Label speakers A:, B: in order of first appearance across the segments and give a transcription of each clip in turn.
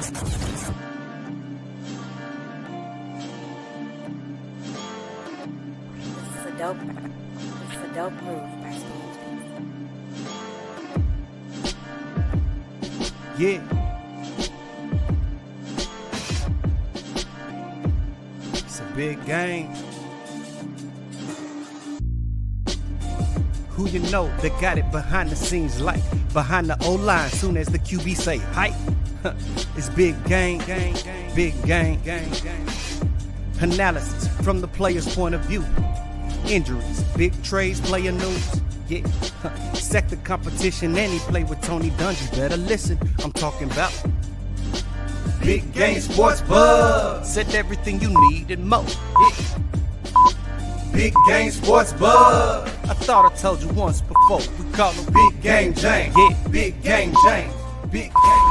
A: This is a dope move by Steve.
B: Yeah. It's a big game. Who you know that got it behind the scenes like behind the O-line soon as the QB say hype? It's big game, big game. Analysis from the player's point of view. Injuries, big trades, player news. Yeah, sector competition, and he play with Tony Dungy. Better listen, I'm talking about Big Game Sports Buzz. Said everything you need and more. Yeah. Big Game Sports Buzz. I thought I told you once before. We call him Big Game James. Yeah, Big Game James. Big Game.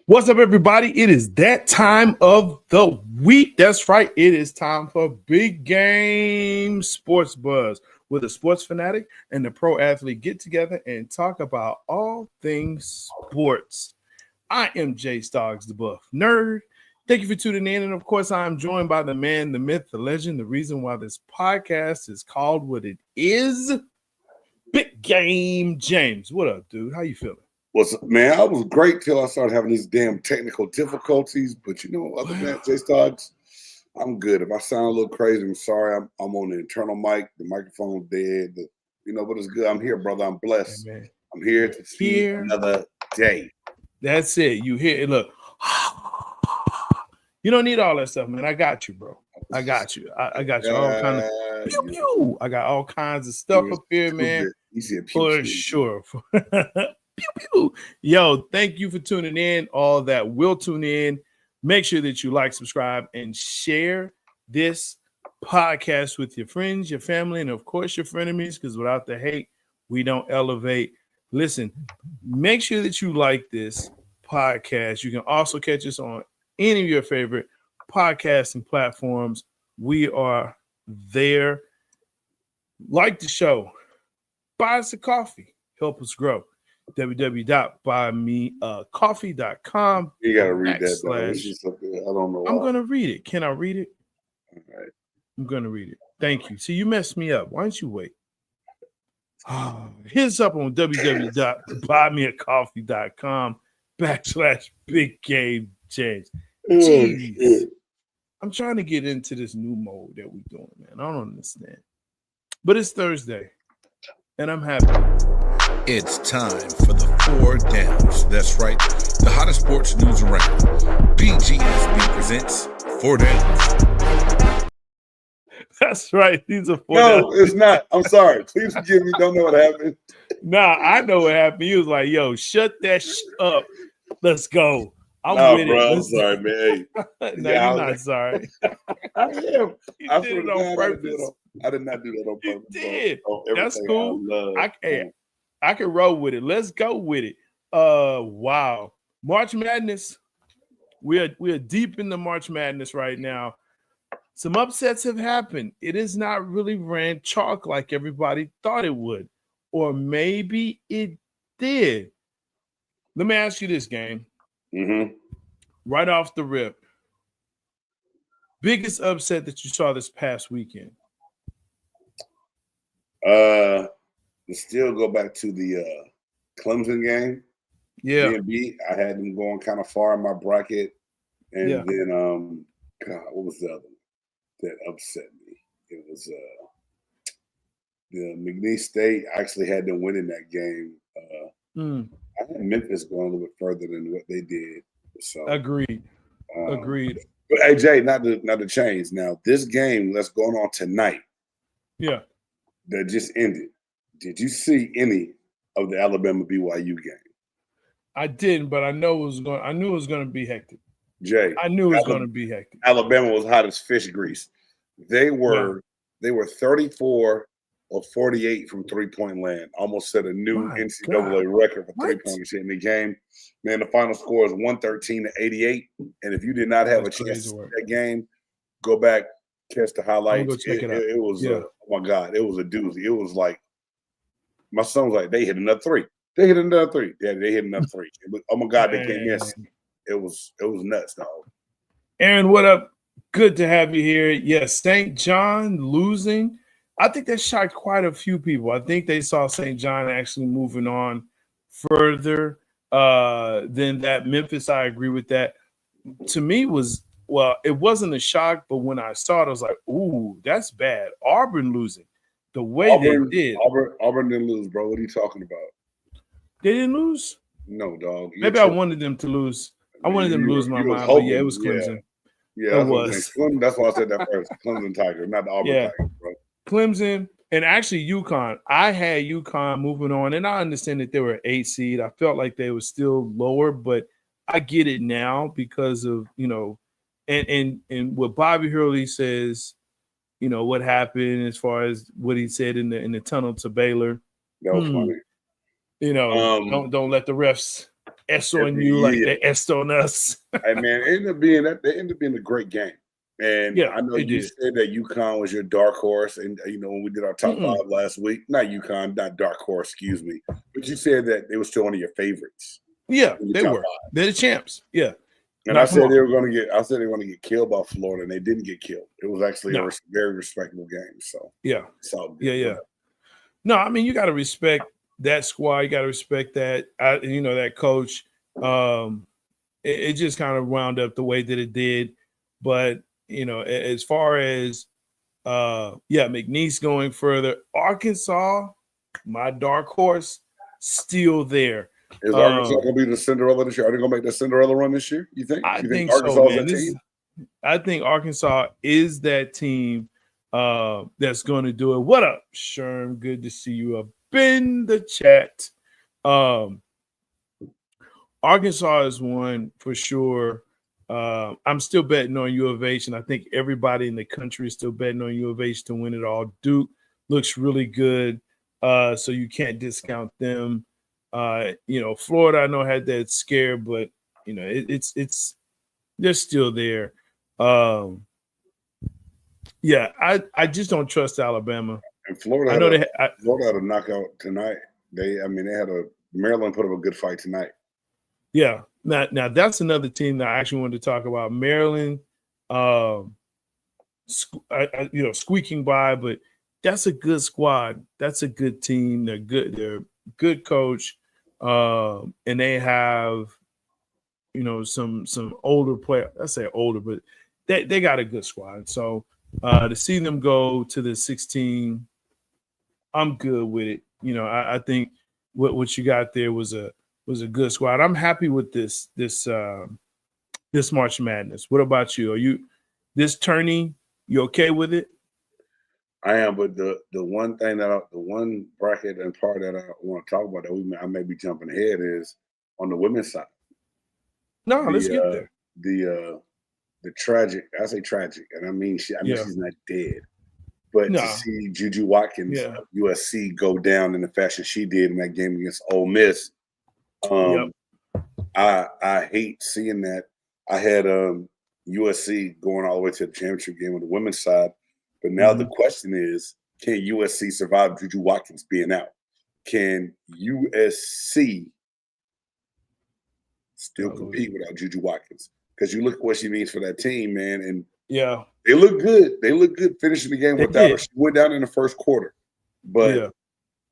C: What's up, everybody? It is that time of the week. That's right. It is time for Big Game Sports Buzz, where the sports fanatic and the pro athlete get together and talk about all things sports. I am J-Stogs, the buff nerd. Thank you for tuning in. And of course, I'm joined by the man, the myth, the legend, the reason why this podcast is called what it is, Big Game James. What up, dude? How you feeling?
D: What's up, man? I was great till I started having these damn technical difficulties. But you know, other than that, J-Stogs, I'm good. If I sound a little crazy, I'm sorry. I'm on the internal mic. The microphone's dead. But it's good. I'm here, brother. I'm blessed.
C: Hey,
D: I'm here to see another day.
C: That's it. You hear it. Look. You don't need all that stuff, man. I got you, bro. I got you. I got you. All kind of pew, pew. I got all kinds of stuff up here, man. For sure. Pew, pew. Yo, thank you for tuning in. All that will tune in. Make sure that you like, subscribe, and share this podcast with your friends, your family, and of course your frenemies, because without the hate, we don't elevate. Listen, make sure that you like this podcast. You can also catch us on any of your favorite podcasting platforms. We are there. Like the show. Buy us a coffee. Help us grow. www.buymeacoffee.com.
D: You gotta read that. I don't know.
C: I'm gonna read it. Can I read it?
D: All right.
C: I'm gonna read it. Thank you. See, you messed me up. Why don't you wait? Hit us up on www.buymeacoffee.com/Big Game James. Jeez. I'm trying to get into this new mode that we're doing, man. I don't understand. But it's Thursday, and I'm happy.
E: It's time for the 4 Downs. That's right, the hottest sports news around. BGSB presents 4 Downs.
C: That's right. These are 4
D: No,
C: downs.
D: it's not. I'm sorry. Please forgive me. Don't know what happened.
C: Nah, I know what happened. He was like, yo, shut that up. Let's go. I'm with
D: bro,
C: it.
D: I'm sorry, man.
C: No, you're not sorry.
D: I am.
C: You did it on purpose.
D: I did not do that on purpose.
C: You did.
D: Bro.
C: That's cool.
D: I
C: can roll with it. Let's go with it. Wow. March Madness. We're deep in the March Madness right now. Some upsets have happened. It is not really ran chalk like everybody thought it would. Or maybe it did. Let me ask you this, game.
D: Mm-hmm.
C: Right off the rip. Biggest upset that you saw this past weekend?
D: Still go back to the Clemson game.
C: Yeah.
D: B&B, I had them going kind of far in my bracket. And then, what was the other one that upset me? It was the McNeese State. I actually had them winning that game. I had Memphis going a little bit further than what they did. So
C: Agreed.
D: But hey, Jay, not to change. Now, this game that's going on tonight.
C: Yeah.
D: That just ended. Did you see any of the Alabama BYU game?
C: I didn't, but I knew it was going to be hectic.
D: Jay,
C: I knew it was going to be hectic.
D: Alabama was hot as fish grease. They were 34 of 48 from three-point land. Almost set a new NCAA record for three-pointers in the game. Man, the final score is 113-88. And if you did not have a chance to see that game, go back, catch the highlights.
C: Go check it out.
D: It was, oh my God, it was a doozy. It was like, my son was like, they hit another three. They hit another three. Yeah, they hit another three. Oh my God, they came in. It was nuts, dog.
C: Aaron, what up? Good to have you here. Yes, St. John losing. I think that shocked quite a few people. I think they saw St. John actually moving on further than that. Memphis, I agree with that. To me, it wasn't a shock, but when I saw it, I was like, ooh, that's bad. Auburn losing the way they did.
D: Auburn didn't lose, bro. What are you talking about?
C: They didn't lose?
D: No, dog.
C: Maybe I wanted them to lose. I wanted them to lose my mind, but yeah, it was Clemson.
D: Yeah, it was. That's why I said that first. Clemson Tigers, not the Auburn Tigers, bro.
C: Clemson and actually UConn. I had UConn moving on, and I understand that they were an 8 seed. I felt like they were still lower, but I get it now because of, and what Bobby Hurley says, what happened as far as what he said in the tunnel to Baylor.
D: That was funny.
C: Don't let the refs S on you like they S on us.
D: Hey man, it ended up being a great game. And I know you said that UConn was your dark horse, and when we did our top 5 last week, not UConn, not dark horse, excuse me, but you said that they were still one of your favorites.
C: Yeah, they were. They're the champs. Yeah.
D: And I said they were going to get killed by Florida, and they didn't get killed. It was actually a very respectable game. So it's all good.
C: Yeah. No, I mean, you got to respect that squad. You got to respect that. That coach. It just kind of wound up the way that it did. But as far as McNeese going further, Arkansas, my dark horse, still there.
D: Is Arkansas going to be the Cinderella this year? Are they going to make the Cinderella run this year? You think?
C: I think
D: Arkansas
C: so,
D: is
C: man. I think Arkansas is that team that's going to do it. What up, Sherm? Good to see you up in the chat. Arkansas is one for sure. I'm still betting on U of H, and I think everybody in the country is still betting on U of H to win it all. Duke looks really good, so you can't discount them. Florida, I know, had that scare, but it's they're still there. I just don't trust Alabama.
D: And Florida, Florida had a knockout tonight. Maryland put up a good fight tonight.
C: Yeah. Now that's another team that I actually wanted to talk about. Maryland, squeaking by, but that's a good squad. That's a good team. They're good. They're good coach, and they have, some older players. I say older, but they got a good squad. So to see them go to the 16, I'm good with it. I think what you got there was a good squad. I'm happy with this March Madness. What about you? Are you this tourney? You okay with it?
D: I am, but the one bracket and part that I want to talk about that I may be jumping ahead is on the women's side.
C: No, let's get there.
D: The tragic. I say tragic, and I mean she's not dead, but to see Juju Watkins of USC go down in the fashion she did in that game against Ole Miss. I hate seeing that. I had USC going all the way to the championship game on the women's side, but now the question is, can USC survive Juju Watkins being out? Can USC still compete without Juju Watkins? Because you look at what she means for that team, man, and they look good. They look good finishing the game without her. She went down in the first quarter, but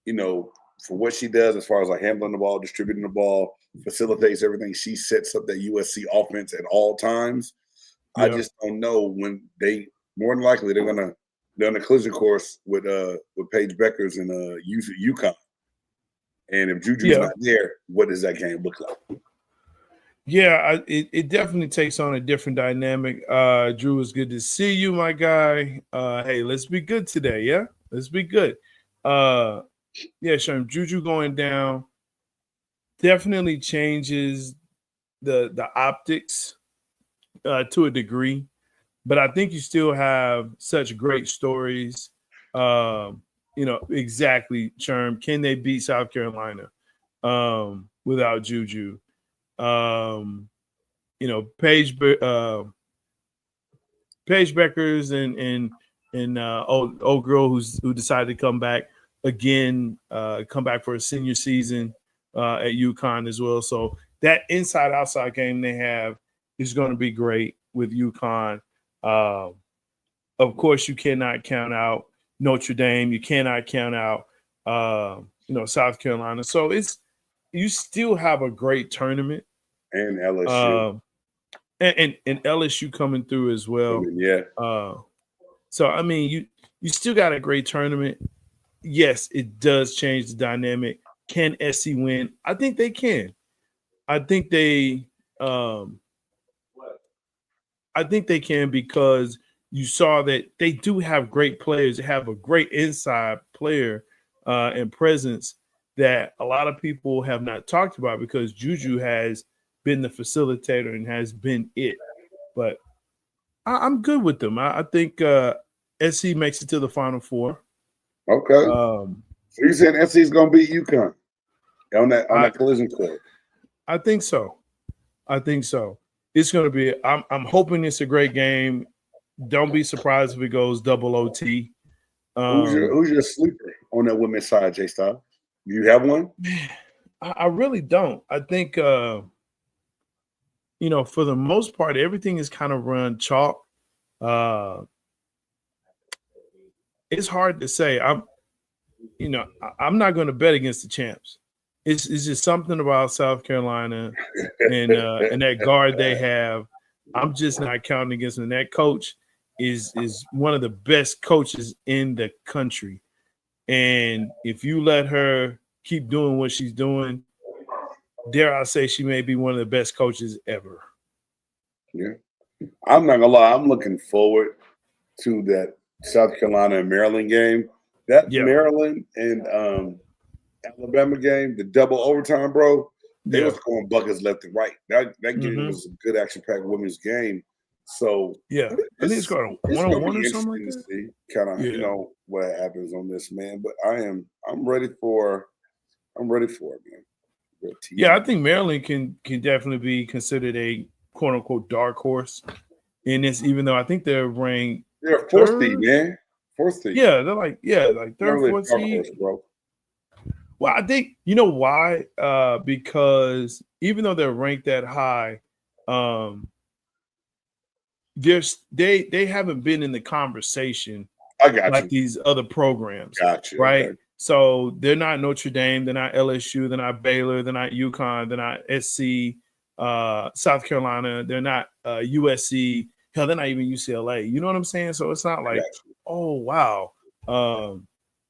D: for what she does as far as like handling the ball, distributing the ball, facilitates everything. She sets up that USC offense at all times. Yeah. I just don't know when more than likely they're on a collision course with Paige Beckers and UConn. And if Juju's not there, what does that game look like?
C: Yeah, it definitely takes on a different dynamic. Drew, it's good to see you, my guy. Hey, let's be good today, yeah? Let's be good. Sherm, Juju going down definitely changes the optics to a degree, but I think you still have such great stories. exactly, Sherm. Can they beat South Carolina without Juju? Paige Beckers and old girl who decided to come back again, come back for a senior season at UConn as well. So that inside outside game they have is going to be great with UConn. Of course, you cannot count out Notre Dame. You cannot count out South Carolina. So you still have a great tournament.
D: And LSU.
C: And LSU coming through as well.
D: Yeah.
C: So I mean, you still got a great tournament. Yes, it does change the dynamic. Can SC win? I think they can. I think they can because you saw that they do have great players. They have a great inside player and presence that a lot of people have not talked about because Juju has been the facilitator and has been it. But I'm good with them. I think SC makes it to the Final Four.
D: Okay. So you saying SC is going to beat UConn on that collision court?
C: I think so. It's going to be. I'm hoping it's a great game. Don't be surprised if it goes double OT.
D: Who's your sleeper on that women's side, J-Stogs? Do you have one?
C: I really don't. I think for the most part, everything is kind of run chalk. It's hard to say. I'm not going to bet against the champs. It's just something about South Carolina and that guard they have. I'm just not counting against them. That coach is one of the best coaches in the country. And if you let her keep doing what she's doing, dare I say she may be one of the best coaches ever.
D: Yeah. I'm not going to lie. I'm looking forward to that South Carolina and Maryland game. That Maryland and Alabama game, the double overtime, bro, they was going buckets left and right. That game was a good action-packed women's game. So
C: I think it's got a 1-on-1 or something like that.
D: Kind of, what happens on this, man. But I'm ready for it, man.
C: Yeah, I think Maryland can definitely be considered a quote unquote dark horse in this, even though I think they're ranked.
D: They're a fourth seed, man. Fourth seed.
C: Yeah, they're like third, fourth seed. Horse, bro. Well, I think you know why? Because even though they're ranked that high, they haven't been in the conversation these other programs.
D: Got you.
C: Right.
D: Okay.
C: So they're not Notre Dame, they're not LSU, they're not Baylor, they're not UConn, they're not SC, South Carolina, they're not USC. Hell, they're not even UCLA. You know what I'm saying? So it's not like, oh wow,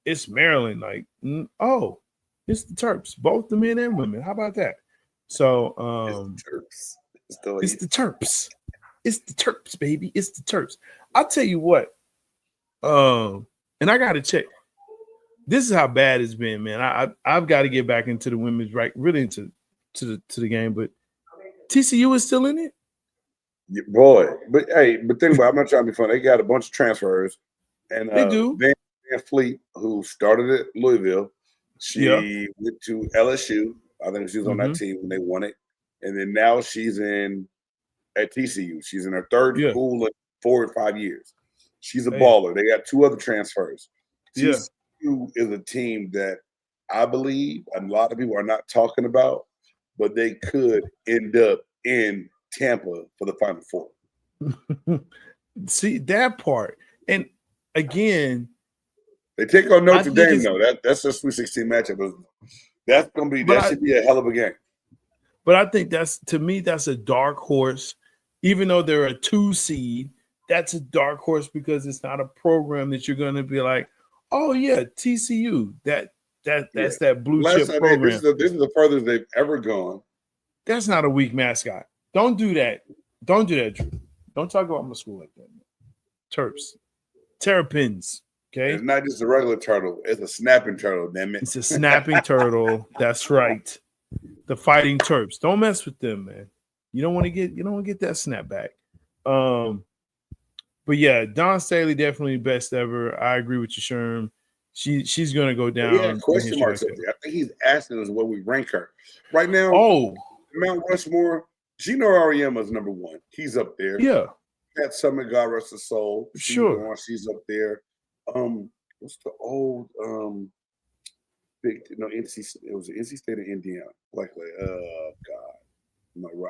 C: it's Maryland. Like, it's the Terps, both the men and women. How about that? So it's the Terps. It's the Terps, baby. It's the Terps. I'll tell you what. And I got to check. This is how bad it's been, man. I've got to get back into the women's really into the game. But TCU is still in it.
D: Yeah, boy, but think about it. I'm not trying to be funny. They got a bunch of transfers, and
C: they do.
D: Van Fleet, who started at Louisville, she went to LSU. I think she was on that team when they won it, and then now she's at TCU. She's in her third school in 4 or 5 years. She's a baller. They got 2 other transfers. TCU is a team that I believe a lot of people are not talking about, but they could end up in Tampa for the Final Four.
C: See that part, and again,
D: they take on Notre Dame though. That's a Sweet 16 matchup. That should be a hell of a game.
C: But I think that's a dark horse. Even though they're a 2 seed, that's a dark horse because it's not a program that you're going to be like, oh yeah, TCU. That's that blue chip program.
D: This is the furthest they've ever gone.
C: That's not a weak mascot. Don't do that. Don't do that, Drew. Don't talk about my school like that. Terps. Terrapins. Okay.
D: It's not just a regular turtle. It's a snapping turtle, damn it.
C: It's a snapping turtle. That's right. The Fighting Terps. Don't mess with them, man. You don't want to get that snapback. But yeah, Dawn Staley definitely best ever. I agree with you, Sherm. she's going to go down.
D: Yeah, question marks up there. I think he's asking us where we rank her right now.
C: Oh,
D: Mount Rushmore. Gino Auriemma is number 1. He's up there.
C: Yeah.
D: That Summit, God rest her soul.
C: Sure.
D: She's up there. What's the old big NC? It was NC State of Indiana. Likely. God.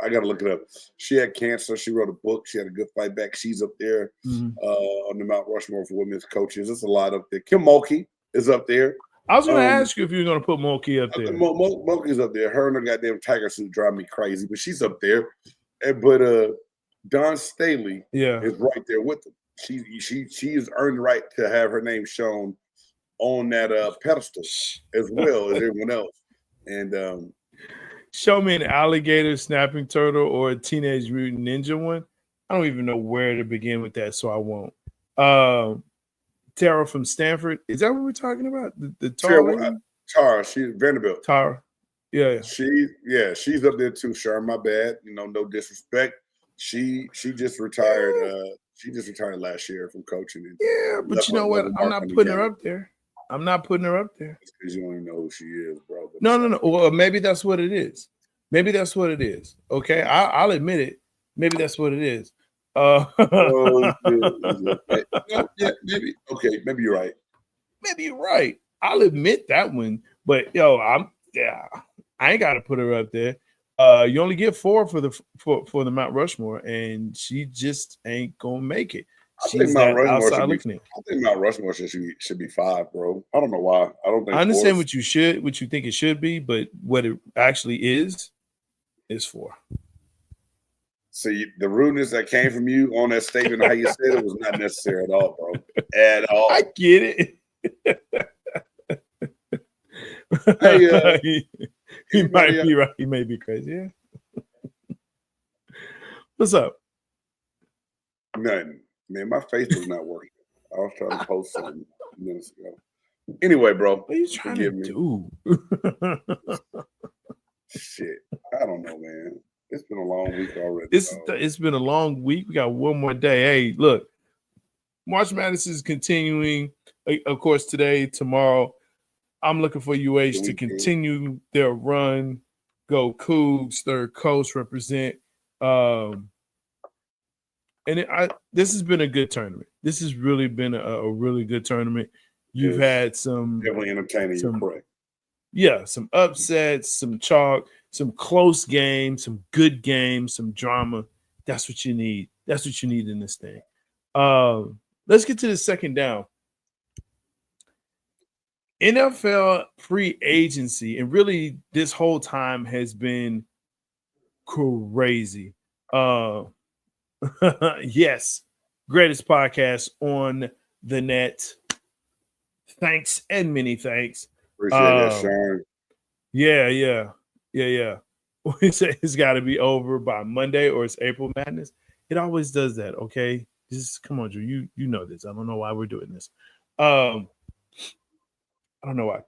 D: I got to look it up. She had cancer. She wrote a book. She had a good fight back. She's up there on the Mount Rushmore for women's coaches. There's a lot up there. Kim Mulkey is up there.
C: I was going to ask you if you were going to put Mulkey up there.
D: Mulkey's up there. Her and her goddamn tiger suit drive me crazy, but she's up there. But Dawn Staley is right there with them. She has earned the right to have her name shown on that pedestal as well as everyone else. And
C: show me an alligator, snapping turtle, or a Teenage Mutant Ninja one. I don't even know where to begin with that, so I won't. Tara from Stanford. Is that what we're talking about? The
D: Tara, she's Vanderbilt.
C: Tara. Yeah.
D: She's up there too, Sure. My bad. No disrespect. She just retired. She just retired last year from coaching.
C: Yeah, but you know what? I'm not putting her up there. I'm not putting her up there.
D: Because you don't even know who she is, bro.
C: No. Well, maybe that's what it is. Okay, I'll admit it. Maybe that's what it is.
D: Yeah, maybe. Okay, maybe you're right.
C: Maybe you're right. I'll admit that one. But I ain't got to put her up there. You only get 4 for the Mount Rushmore, and she just ain't gonna make it.
D: I think Mount Rushmore should be 5, bro. I don't know why. I
C: understand what you think it should be, but what it actually is 4.
D: See, the rudeness that came from you on that statement, how you said it, was not necessary at all, bro. At all.
C: I get it.
D: Hey,
C: he might be right. He may be crazy. Yeah. What's up?
D: Nothing. Man, my Facebook not working. I was trying to post something minutes ago. Anyway, bro.
C: What are you trying to do?
D: Shit. I don't know, man. It's been a long week already.
C: It's been a long week. We got one more day. Hey, look. March Madness is continuing. Of course, today, tomorrow. I'm looking for UH to continue their run. Go Cougs, third coast, represent. This has been a good tournament. This has really been a really good tournament. You've had some
D: definitely entertaining. You're correct.
C: Yeah, some upsets, some chalk, some close games, some good games, some drama. That's what you need. That's what you need in this thing. Let's get to the second down. NFL free agency, and really this whole time has been crazy. Yes, greatest podcast on the net. Thanks and many thanks.
D: Appreciate that, Sean.
C: Yeah. It's got to be over by Monday or it's April Madness. It always does that, okay? Just come on, Drew. You know this. I don't know why we're doing this. I don't know why.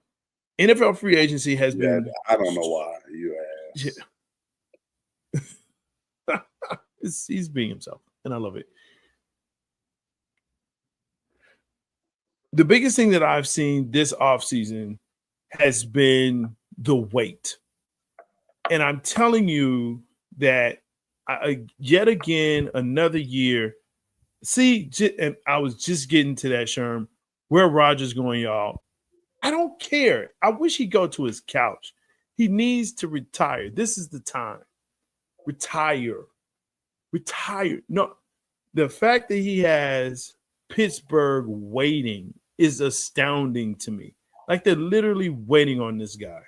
C: NFL free agency has been.
D: I don't know why. You asked.
C: Yeah. He's being himself, and I love it. The biggest thing that I've seen this offseason has been the wait. And I'm telling you that yet again, another year. See, and I was just getting to that, Sherm. Where Rodgers going, y'all? I don't care. I wish he'd go to his couch. He needs to retire. This is the time. Retire. No, the fact that he has Pittsburgh waiting is astounding to me. Like they're literally waiting on this guy.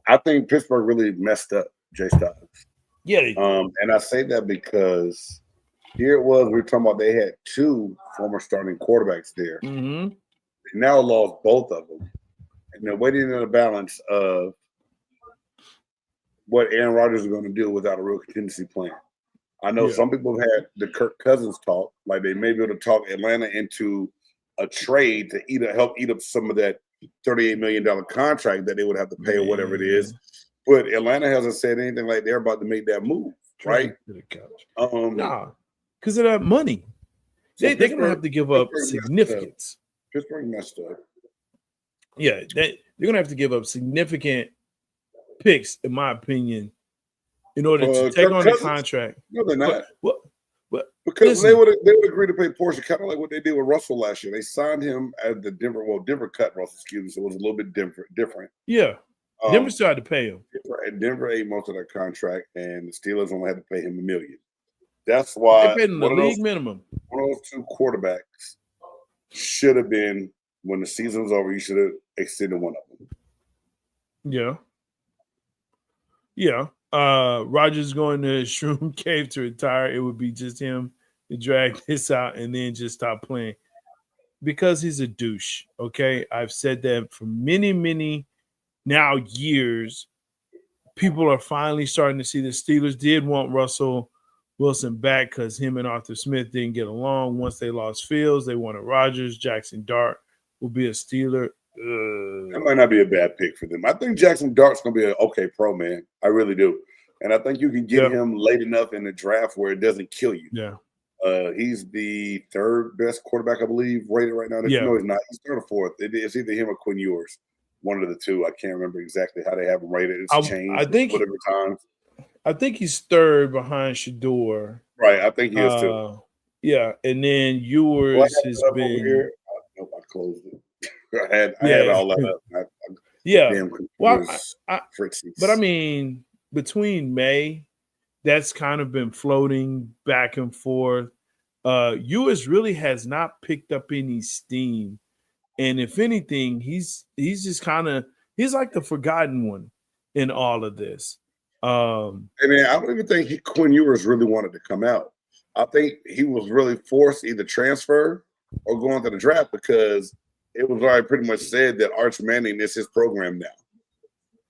D: I think Pittsburgh really messed up J-Stogs.
C: Yeah, they did.
D: And I say that because here it was, we were talking about they had 2 former starting quarterbacks there.
C: Mm-hmm.
D: They now lost both of them. And they're waiting in the balance of what Aaron Rodgers is going to do without a real contingency plan. I know some people have had the Kirk Cousins talk, like they may be able to talk Atlanta into a trade to help eat up some of that $38 million contract that they would have to pay or whatever it is. But Atlanta hasn't said anything like they're about to make that move, right?
C: Nah, because of that money. They're going to have to give up significance.
D: Pittsburgh messed up.
C: Yeah, they're gonna have to give up significant picks, in my opinion, in order to take on the contract.
D: No, they're not.
C: But
D: because
C: listen,
D: they would agree to pay Porsche, kind of like what they did with Russell last year. They signed him at the Denver cut Russell, excuse me, so it was a little bit different.
C: Yeah. Denver still had to pay him.
D: Denver ate most of that contract, and the Steelers only had to pay him $1 million. That's why
C: they paid him the league minimum.
D: One of those two quarterbacks should have been, when the season was over, you should have extended one of them.
C: Yeah. Yeah. Rodgers going to Shroom Cave to retire. It would be just him to drag this out and then just stop playing because he's a douche. Okay. I've said that for many now years. People are finally starting to see the Steelers did want Russell Wilson back because him and Arthur Smith didn't get along. Once they lost Fields, they wanted Rodgers. Jackson Dart will be a Steeler.
D: That might not be a bad pick for them. I think Jackson Dart's going to be an okay pro, man. I really do. And I think you can get him late enough in the draft where it doesn't kill you.
C: Yeah.
D: He's the third best quarterback, I believe, rated right now. No, he's not. He's third or fourth. It's either him or Quinn Ewers. One of the two. I can't remember exactly how they have him rated. It's changed whatever times.
C: I think he's third behind Shador.
D: Right. I think he is too.
C: Yeah. And then Ewers has been.
D: Here. I closed it. I had all that up.
C: But I mean, between May, that's kind of been floating back and forth. Ewers really has not picked up any steam. And if anything, he's just kind of he's like the forgotten one in all of this.
D: And then I don't even think Quinn Ewers really wanted to come out. I think he was really forced to either transfer or go into the draft because it was already pretty much said that Arch Manning is his program now.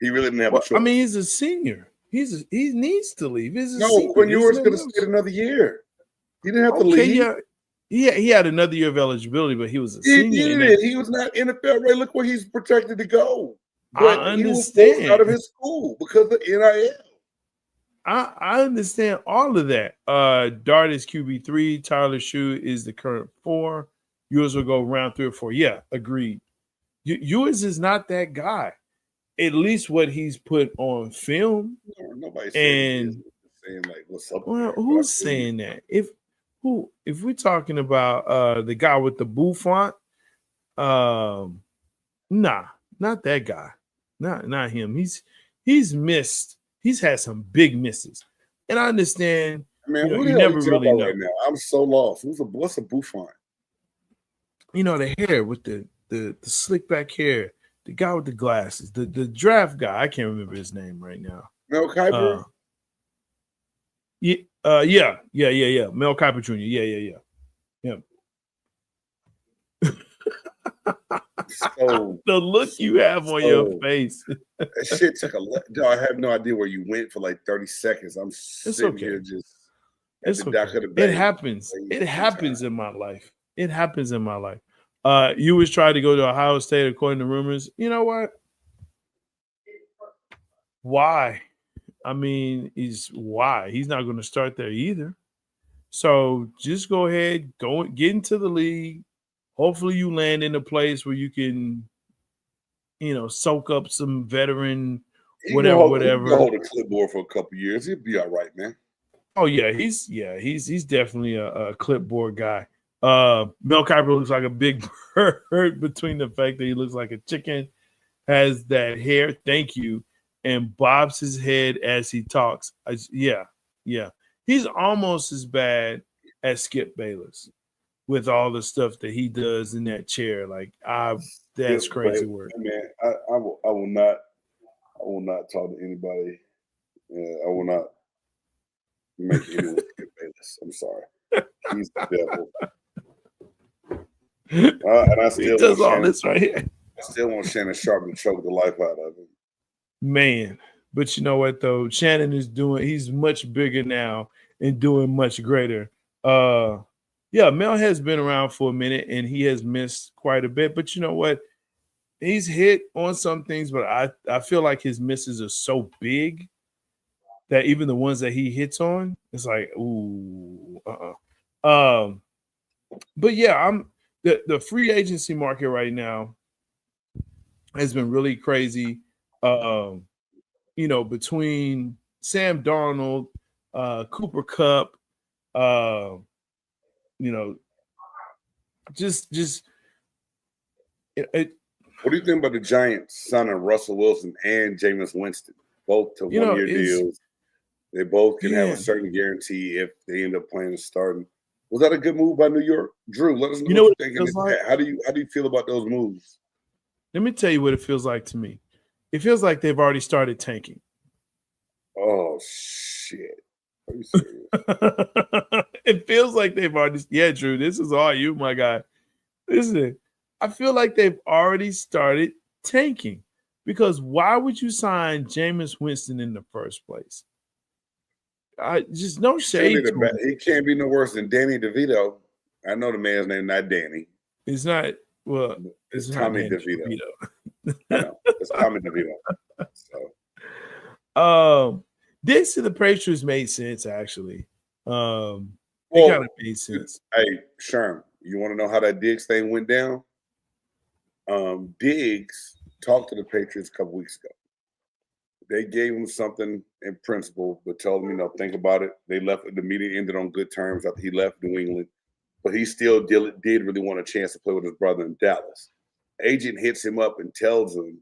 D: He really didn't have a choice.
C: I mean, he's a senior. He needs to leave.
D: Quinn Ewers could have stayed another year. He didn't have to leave.
C: Yeah, he had another year of eligibility, but he was a senior.
D: He was not NFL ready. Look where he's protected to go.
C: But I understand.
D: He was out of his school because of NIL.
C: I understand all of that. Dart is QB3. Tyler Shue is the current 4. Ewers will go round 3 or 4. Yeah, agreed. Ewers is not that guy. At least what he's put on film.
D: Nobody's saying like, what's up?
C: Well, who's saying that? If we're talking about the guy with the boo font, nah, not that guy. Not him. He's missed. He's had some big misses. And I understand.
D: Man,
C: you never really know.
D: Right now? I'm so lost. What's a boo font?
C: The hair with the slick back hair, the guy with the glasses, the draft guy. I can't remember his name right now.
D: Mel Kiper?
C: Yeah. Mel Kiper Jr. Yeah.
D: So,
C: the look you have on your face.
D: That shit took I have no idea where you went for like 30 seconds. I'm sitting here just.
C: It's okay. It happens. It happens in my life. It happens in my life. You was trying to go to Ohio State according to rumors. You know what? Why? I mean, why? He's not going to start there either. So just go ahead, get into the league. Hopefully you land in a place where you can, soak up some veteran, whatever.
D: He'll hold a clipboard for a couple years. He'll be all right, man.
C: Oh yeah, he's definitely a clipboard guy. Mel Kiper looks like a big bird between the fact that he looks like a chicken, has that hair, thank you, and bobs his head as he talks. Yeah. He's almost as bad as Skip Bayless with all the stuff that he does in that chair. That's crazy work.
D: Man, I will not talk to anybody. I will not make anyone Skip Bayless. I'm sorry. He's the devil. And I still
C: does all this right here.
D: I still want Shannon Sharp to choke the life out of him.
C: Man, but you know what though? Shannon he's much bigger now and doing much greater. Mel has been around for a minute and he has missed quite a bit. But you know what? He's hit on some things, but I feel like his misses are so big that even the ones that he hits on, it's like, ooh, but yeah, the free agency market right now has been really crazy. Between Sam Darnold, Cooper Kupp, just
D: what do you think about the Giants signing Russell Wilson and Jameis Winston, both to one-year deals? They both can have a certain guarantee if they end up playing and starting. Was that a good move by New York? Drew, let us know what you're thinking. Like. How do you feel about those moves?
C: Let me tell you what it feels like to me. It feels like they've already started tanking.
D: Oh, shit. Are you serious?
C: It feels like they've already – yeah, Drew, this is all you, my guy. Listen, I feel like they've already started tanking because why would you sign Jameis Winston in the first place? Just no shade to him.
D: He can't be no worse than Danny DeVito. I know the man's name, not Danny.
C: It's not – well,
D: it's Tommy DeVito. No, it's Tommy DeVito. So,
C: this to the Patriots made sense actually. It kind of made sense.
D: Hey, Sherm, you want to know how that Diggs thing went down? Diggs talked to the Patriots a couple weeks ago. They gave him something in principle, but told him, think about it. They left. The meeting ended on good terms after he left New England, but he still did really want a chance to play with his brother in Dallas. Agent hits him up and tells him,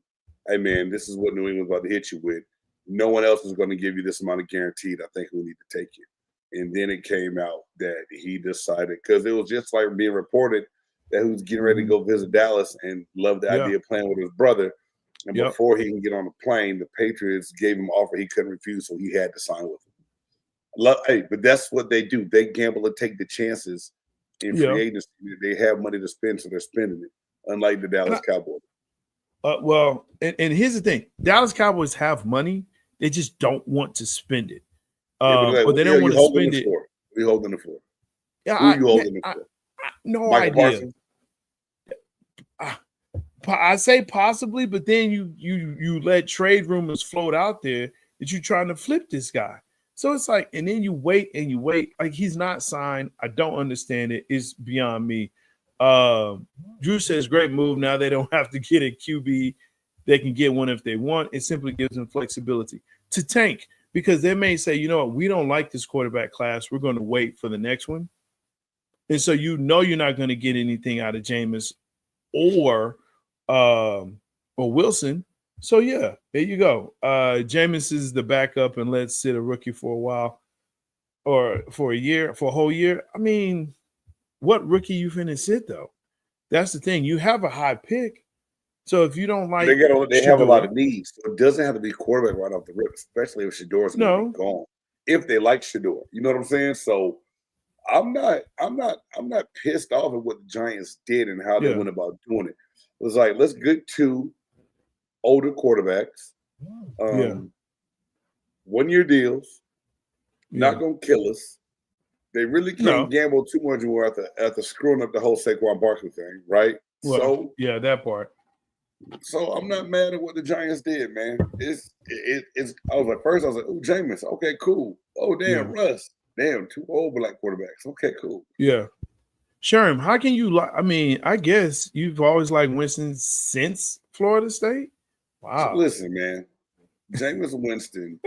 D: hey, man, this is what New England's about to hit you with. No one else is going to give you this amount of guaranteed. I think we need to take it. And then it came out that he decided, because it was just like being reported that he was getting ready to go visit Dallas and loved the idea of playing with his brother. And before he can get on the plane, the Patriots gave him an offer he couldn't refuse, so he had to sign with them. Hey, but that's what they do. They gamble and take the chances in free agency. They have money to spend, so they're spending it, unlike the Dallas Cowboys.
C: And here's the thing. Dallas Cowboys have money. They just don't want to spend it. But they don't want to spend it.
D: We're holding it for.
C: Yeah,
D: Who are you holding it for?
C: No
D: Michael
C: idea. I say possibly, but then you let trade rumors float out there that you're trying to flip this guy. So it's like, and then you wait and you wait. Like, he's not signed. I don't understand it. It's beyond me. Drew says, great move. Now they don't have to get a QB. They can get one if they want. It simply gives them flexibility to tank, because they may say, you know what, we don't like this quarterback class. We're going to wait for the next one. And so you're not going to get anything out of Jameis or Wilson. So, yeah, there you go. Jameis is the backup, and let's sit a rookie for a while or for a whole year. I mean, what rookie you finna sit, though? That's the thing. You have a high pick. So if you don't like,
D: they have a lot of needs. So it doesn't have to be quarterback right off the rip, especially if Shador's going to be gone. If they like Shador, you know what I'm saying? So I'm not pissed off at what the Giants did and how they went about doing it. It was like, let's get two older quarterbacks, 1-year deals, not going to kill us. They really can't gamble too much more after screwing up the whole Saquon Barkley thing, right?
C: Well, that part.
D: So I'm not mad at what the Giants did, man. It's. I was like, first I was like, "Oh, Jameis, okay, cool. Oh, damn, Russ, damn, 2 old black quarterbacks. Okay, cool."
C: Yeah, Sherm, how can you like? I mean, I guess you've always liked Winston since Florida State. Wow.
D: So listen, man, Jameis Winston.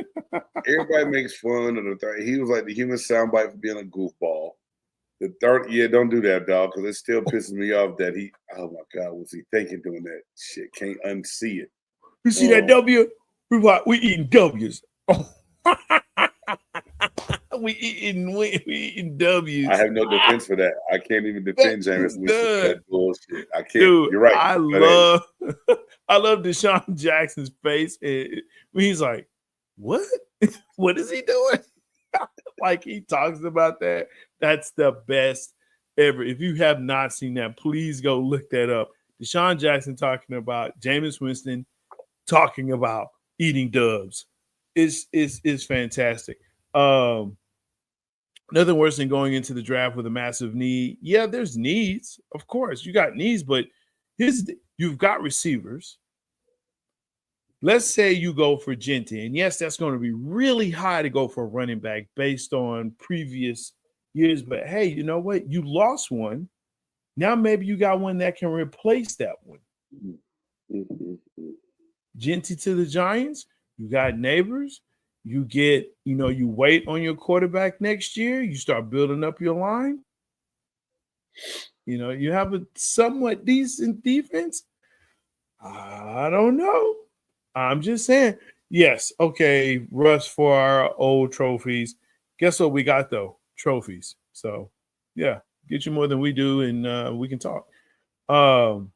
D: Everybody makes fun of the third. He was like the human soundbite for being a goofball. The third, don't do that, dog, because it still pisses me off that he. Oh my God, was he thinking doing that shit? Can't unsee it.
C: You see that W? We eating W's. Oh. we eating W's.
D: I have no defense for that. I can't even defend Jameis Winston for that bullshit. I can't.
C: Dude,
D: you're right.
C: I love Deshaun Jackson's face. He's like, "What? What is he doing?" Like, he talks about that. That's the best ever. If you have not seen that, please go look that up. Deshaun Jackson talking about Jameis Winston talking about eating dubs is fantastic. Nothing worse than going into the draft with a massive need. Yeah, there's needs. Of course, you got needs, but you've got receivers. Let's say you go for Gentry, and yes, that's going to be really high to go for a running back based on previous years. But hey, you know what? You lost one. Now maybe you got one that can replace that one. Genty to the Giants. You got Neighbors. You get, you wait on your quarterback next year. You start building up your line. You have a somewhat decent defense. I don't know. I'm just saying. Yes, okay, Russ, for our old trophies. Guess what we got, though? Trophies. So, yeah, get you more than we do, and we can talk. Jameis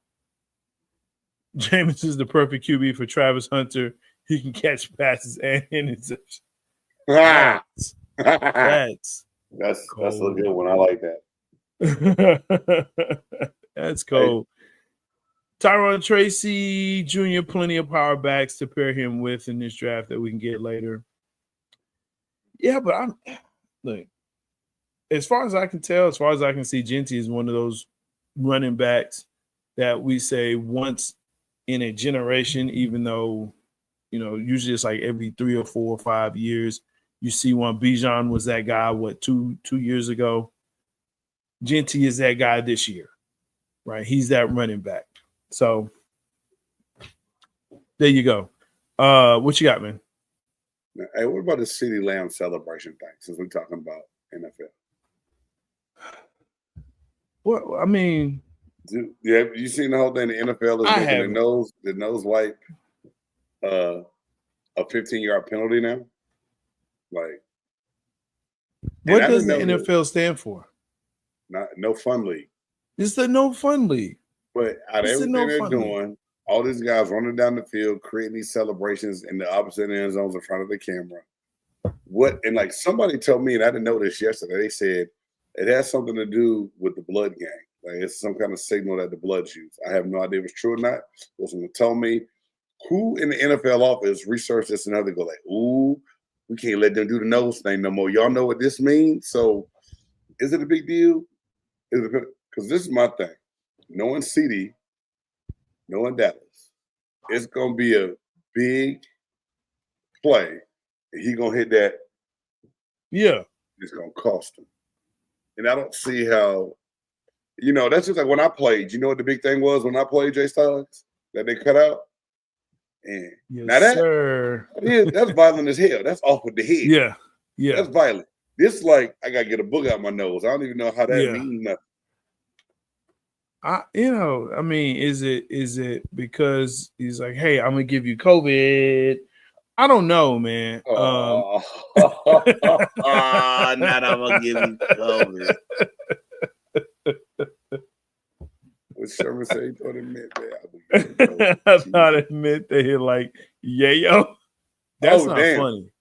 C: is the perfect QB for Travis Hunter. He can catch passes and interceptions. That's
D: a good one. I like that.
C: That's cool. Tyron Tracy Jr., plenty of power backs to pair him with in this draft that we can get later. Yeah, but look, as far as I can tell, as far as I can see, Genty is one of those running backs that we say once in a generation, even though, usually it's like every 3 or 4 or 5 years, you see one. Bijan was that guy, two years ago? Genty is that guy this year, right? He's that running back. So there you go. What you got, man?
D: Hey, what about the CeeDee Lamb celebration thing, since we're talking about NFL?
C: Well, I mean,
D: you seen the whole thing? The NFL is making the nose wipe a 15-yard penalty now. Like,
C: what does the NFL stand for?
D: No fun league.
C: It's the no fun league.
D: But out of everything they're doing, all these guys running down the field, creating these celebrations in the opposite end zones in front of the camera. And like somebody told me, and I didn't know this yesterday, they said it has something to do with the blood gang. Like it's some kind of signal that the blood's used. I have no idea if it's true or not. Someone told me who in the NFL office researched this and other go like, ooh, we can't let them do the nose thing no more. Y'all know what this means? So is it a big deal? Because this is my thing. Knowing CeeDee, knowing Dallas, it's going to be a big play. And he's going to hit that.
C: Yeah.
D: It's going to cost him. And I don't see how, that's just like when I played. You know what the big thing was when I played J-Stogs that they cut out? And
C: yes,
D: now that's violent as hell. That's off with the head.
C: Yeah. Yeah.
D: That's violent. This is like I got to get a book out my nose. I don't even know how that means nothing.
C: Is it because he's like, hey, I'm gonna give you COVID? I don't know, man.
D: Not I'm gonna give you COVID. What Sherman say? He thought it meant that.
C: I thought it meant that he like, yayo. That's not funny.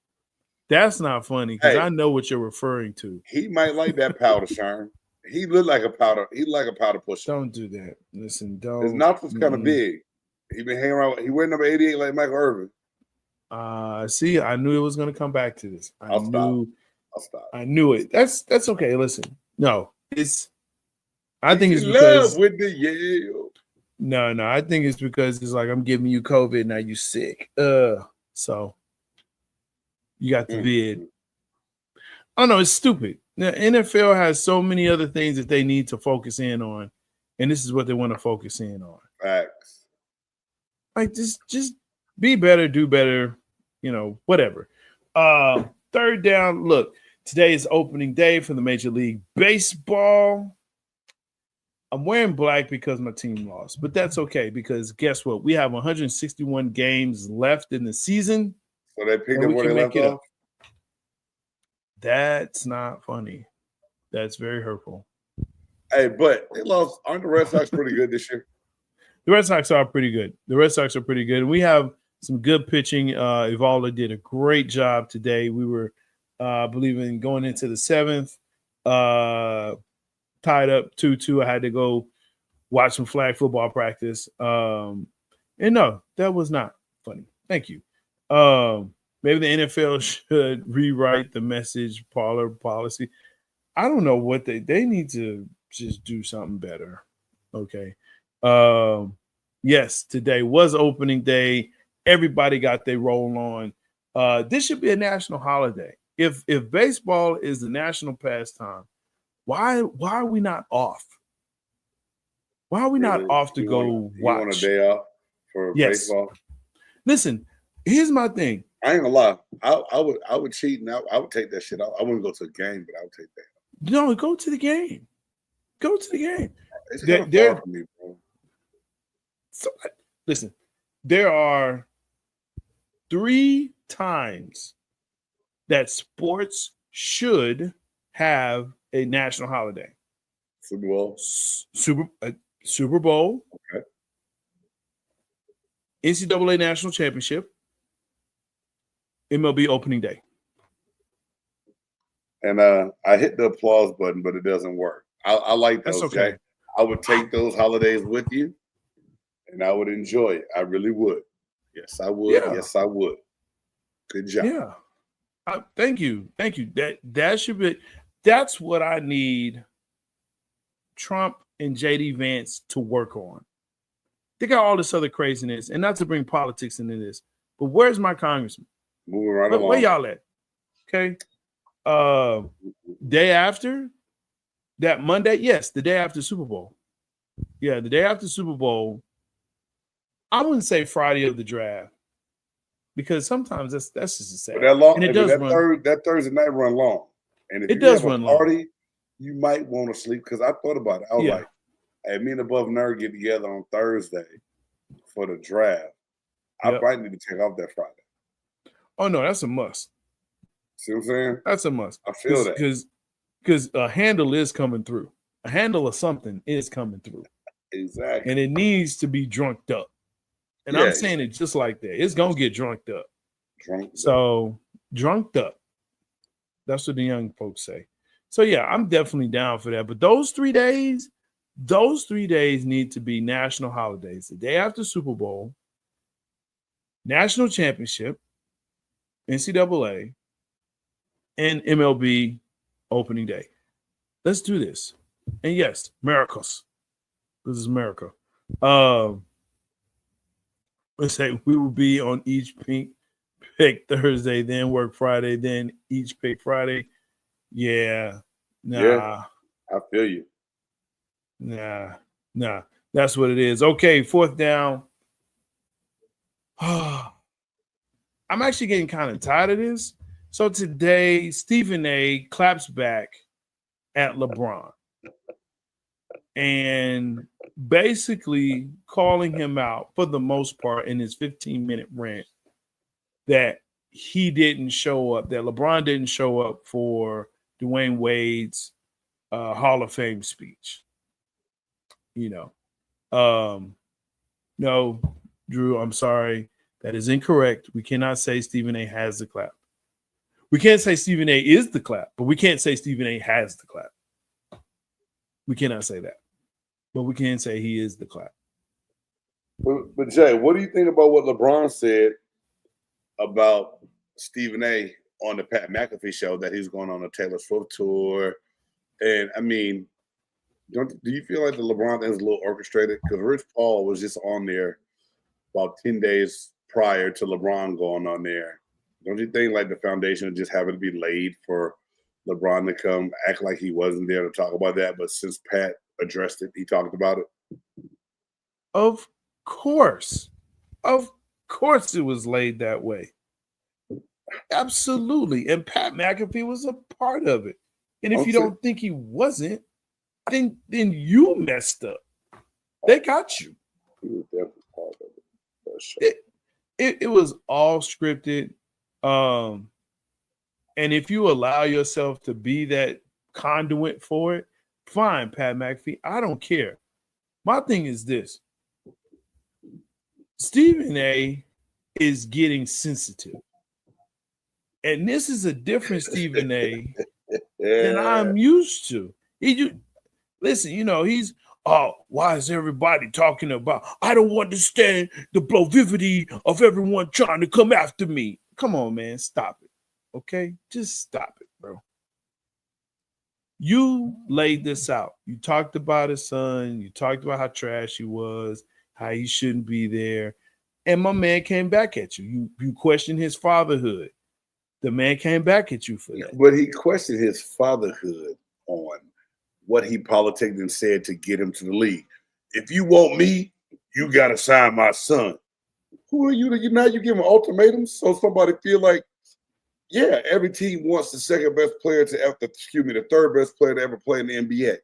C: That's not funny because I know what you're referring to.
D: He might like that powder, Sherman. He looked like a powder. He like a powder pusher.
C: Don't do that. Listen, don't.
D: His mouth was kind of big. He been hanging around. He wearing number 88 like Michael Irvin.
C: See, I knew it was going to come back to this.
D: I'll stop.
C: I knew it. That's okay. Listen, no, I think it's
D: because love with the Yale.
C: No, I think it's because it's like I'm giving you COVID now you sick. So you got the vid. Oh no, it's stupid. The NFL has so many other things that they need to focus in on, and this is what they want to focus in on.
D: Facts.
C: Like just be better, do better, whatever. Third down. Look, today is opening day for the Major League Baseball. I'm wearing black because my team lost, but that's okay because guess what? We have 161 games left in the season.
D: So they picked up where they left off?
C: That's not funny. That's very hurtful.
D: Hey, but they lost. Aren't the Red Sox pretty good this year?
C: The Red Sox are pretty good. And we have some good pitching. Evalda did a great job today. We were, believing going into the 7th, tied up 2-2. I had to go watch some flag football practice. And no, that was not funny. Thank you. Maybe the NFL should rewrite the message parlor policy. I don't know what they need to just do something better. Okay. Yes, today was opening day. Everybody got their roll on. This should be a national holiday. If baseball is the national pastime, why are we not off? Why are we not off to go watch?
D: You want a day off for
C: Yes.
D: baseball.
C: Listen, here's my thing.
D: I ain't gonna lie. I would cheat and I would take that shit. I wouldn't go to a game, but I would take that.
C: No, go to the game. Go to the game.
D: It's kind of far from me, bro.
C: So, listen, there are 3 times that sports should have a national holiday.
D: Super Bowl.
C: Super Bowl.
D: Okay.
C: NCAA National Championship. MLB opening day.
D: And I hit the applause button, but it doesn't work. I like those.
C: That's okay.
D: Jack. I would take those holidays with you, and I would enjoy it. I really would. Yes, I would.
C: Yeah.
D: Yes, I would. Good job.
C: Yeah. Thank you. That should be. That's what I need Trump and JD Vance to work on. They got all this other craziness, and not to bring politics into this, but where's my congressman?
D: Moving right along.
C: Where y'all at? Okay. Day after that Monday, yes, the day after Super Bowl. Yeah, the day after Super Bowl. I wouldn't say Friday of the draft because sometimes that's just a sad.
D: But that long,
C: and it does run.
D: That Thursday night run long, and if
C: it
D: you
C: does
D: have
C: run
D: a party,
C: long.
D: you might want to sleep because I thought about it. I was like, "Hey, me and Above Nerd get together on Thursday for the draft. I might need to take off that Friday."
C: Oh no, that's a must.
D: See what I'm saying?
C: That's a must.
D: I feel that
C: because a handle is coming through. A handle of something is coming through.
D: Exactly,
C: and it needs to be drunked up. And I'm saying it just like that. It's gonna get drunked up. Drunked up. That's what the young folks say. So yeah, I'm definitely down for that. But those 3 days need to be national holidays. The day after Super Bowl, national championship, NCAA, and MLB opening day. Let's do this. And yes, miracles. This is America. Let's say we will be on each pick Thursday, then work Friday, then each pick Friday. Yeah. Nah.
D: Yeah, I feel you.
C: Nah. That's what it is. Okay, 4th down. I'm actually getting kind of tired of this. So today, Stephen A. claps back at LeBron and basically calling him out for the most part in his 15-minute rant that he didn't show up, that LeBron didn't show up for Dwayne Wade's Hall of Fame speech. No, Drew, I'm sorry. That is incorrect. We cannot say Stephen A. has the clap. We can't say Stephen A. is the clap, but we can't say Stephen A. has the clap. We cannot say that. But we can say he is the clap.
D: But Jay, what do you think about what LeBron said about Stephen A. on the Pat McAfee show, that he's going on a Taylor Swift tour? And I mean, do you feel like the LeBron thing is a little orchestrated? Because Rich Paul was just on there about 10 days prior to LeBron going on there. Don't you think like the foundation just happened to be laid for LeBron to come act like he wasn't there to talk about that? But since Pat addressed it, he talked about it?
C: Of course it was laid that way. Absolutely. And Pat McAfee was a part of it. And if you don't think he wasn't, then you messed up. They got you.
D: He was definitely part of it. For sure.
C: It was all scripted. And if you allow yourself to be that conduit for it, fine, Pat McAfee. I don't care. My thing is this. Stephen A. is getting sensitive. And this is a different Stephen A. than I'm used to. Listen, he's, why is everybody talking about, I don't understand the blavivity of everyone trying to come after me. Come on, man, stop it. Okay? Just stop it, bro. You laid this out. You talked about his son. You talked about how trash he was, how he shouldn't be there. And my man came back at you. You questioned his fatherhood. The man came back at you for that.
D: But he questioned his fatherhood on what he politicked and said to get him to the league. If you want me, you got to sign my son. Who are you? Now you giving ultimatums so somebody feel like, yeah, every team wants the second best player to ever, the third best player to ever play in the NBA.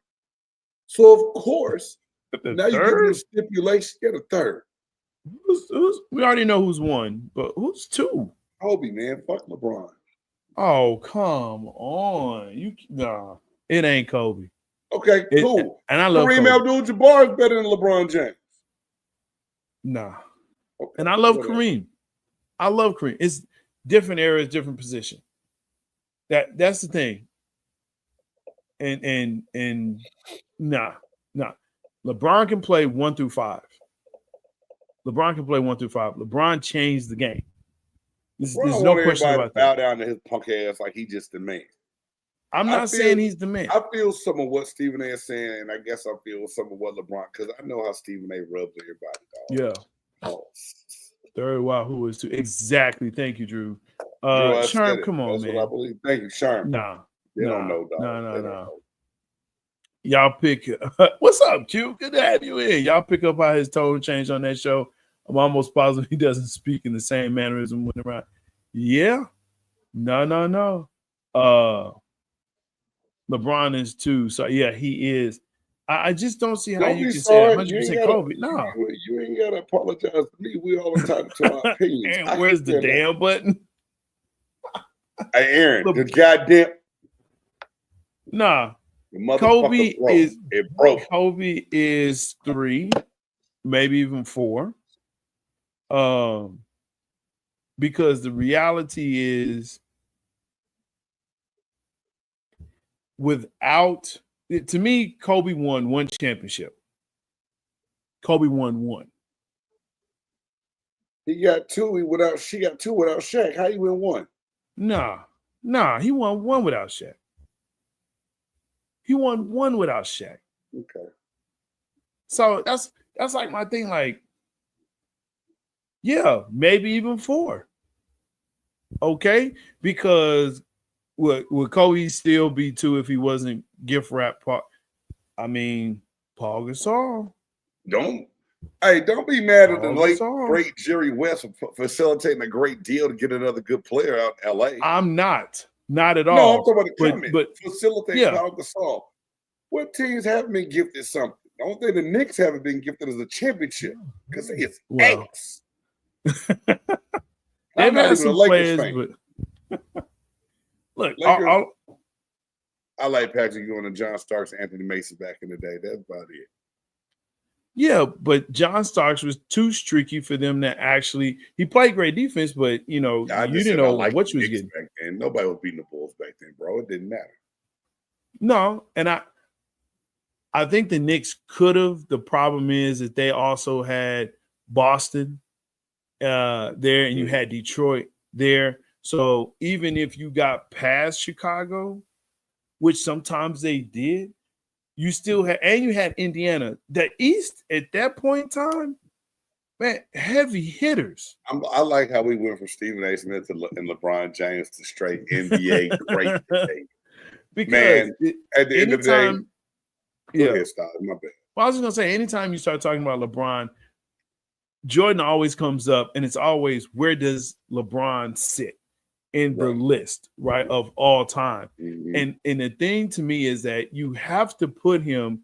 D: So of course, now you're giving them stipulation. Get a third.
C: We already know who's one, but who's two?
D: Kobe, man, fuck LeBron.
C: Oh, come on. Nah, it ain't Kobe.
D: Okay, cool.
C: And I love
D: Kareem Abdul-Jabbar is better than LeBron James.
C: Nah.
D: Okay,
C: and I love Kareem. I love Kareem. It's different areas, different position. That's the thing. And nah. LeBron can play 1 through 5. LeBron changed the game. There's no question about that.
D: Bow down to his punk ass like he just the man.
C: I'm not saying he's the man.
D: I feel some of what Stephen A. is saying, and I guess I feel some of what LeBron, because I know how Stephen A. rubs everybody. Dog.
C: Yeah.
D: Oh.
C: Third wild who is too. Exactly. Thank you, Drew.
D: Drew,
C: Sherm, come on, man.
D: What I believe. Thank you, Sherm. They don't know, dog.
C: No. Y'all pick. What's up, Q? Good to have you in. Y'all pick up how his tone changed on that show. I'm almost positive he doesn't speak in the same mannerism when around. Yeah. No. LeBron is too. So, yeah, he is. I just don't see how you can say 100% Kobe. No.
D: You ain't got to apologize to me. We all entitled to our opinions.
C: And where's the damn button?
D: Hey, Aaron, the goddamn.
C: Nah. Kobe is 3, maybe even 4. Because the reality is, to me, Kobe won 1 championship. Kobe won 1.
D: He got 2 without. She got 2 without Shaq. How you win 1?
C: Nah. He won 1 without Shaq. He won 1 without Shaq.
D: Okay.
C: So that's like my thing. Like, yeah, maybe even 4. Okay, because would Kobe still be 2 if he wasn't gift wrap? I mean, Paul Gasol.
D: Don't be mad at the late great Jerry West for facilitating a great deal to get another good player out in LA.
C: I'm not at all.
D: No, I'm talking about the comment.
C: But
D: facilitate Paul Gasol. What teams haven't been gifted something? The only thing the Knicks haven't been gifted is a championship because it's ass.
C: They've had some players, but look,
D: I like Patrick Ewing and John Starks and Anthony Mason back in the day. That's about it.
C: Yeah, but John Starks was too streaky for them to actually. He played great defense, but you didn't know what you was getting.
D: Back then. Nobody was beating the Bulls back then, bro. It didn't matter.
C: No, and I think the Knicks could have. The problem is that they also had Boston there, and you had Detroit there. So even if you got past Chicago, which sometimes they did, you still had, and you had Indiana. The East at that point in time, man, heavy hitters.
D: I like how we went from Stephen A. Smith and LeBron James to straight NBA great today.
C: Because
D: man, at the end of the day,
C: yeah.
D: Go ahead, stop. My bad.
C: Well, I was just gonna say, anytime you start talking about LeBron, Jordan always comes up, and it's always, where does LeBron sit in the list, right, of all time? Mm-hmm. And the thing to me is that you have to put him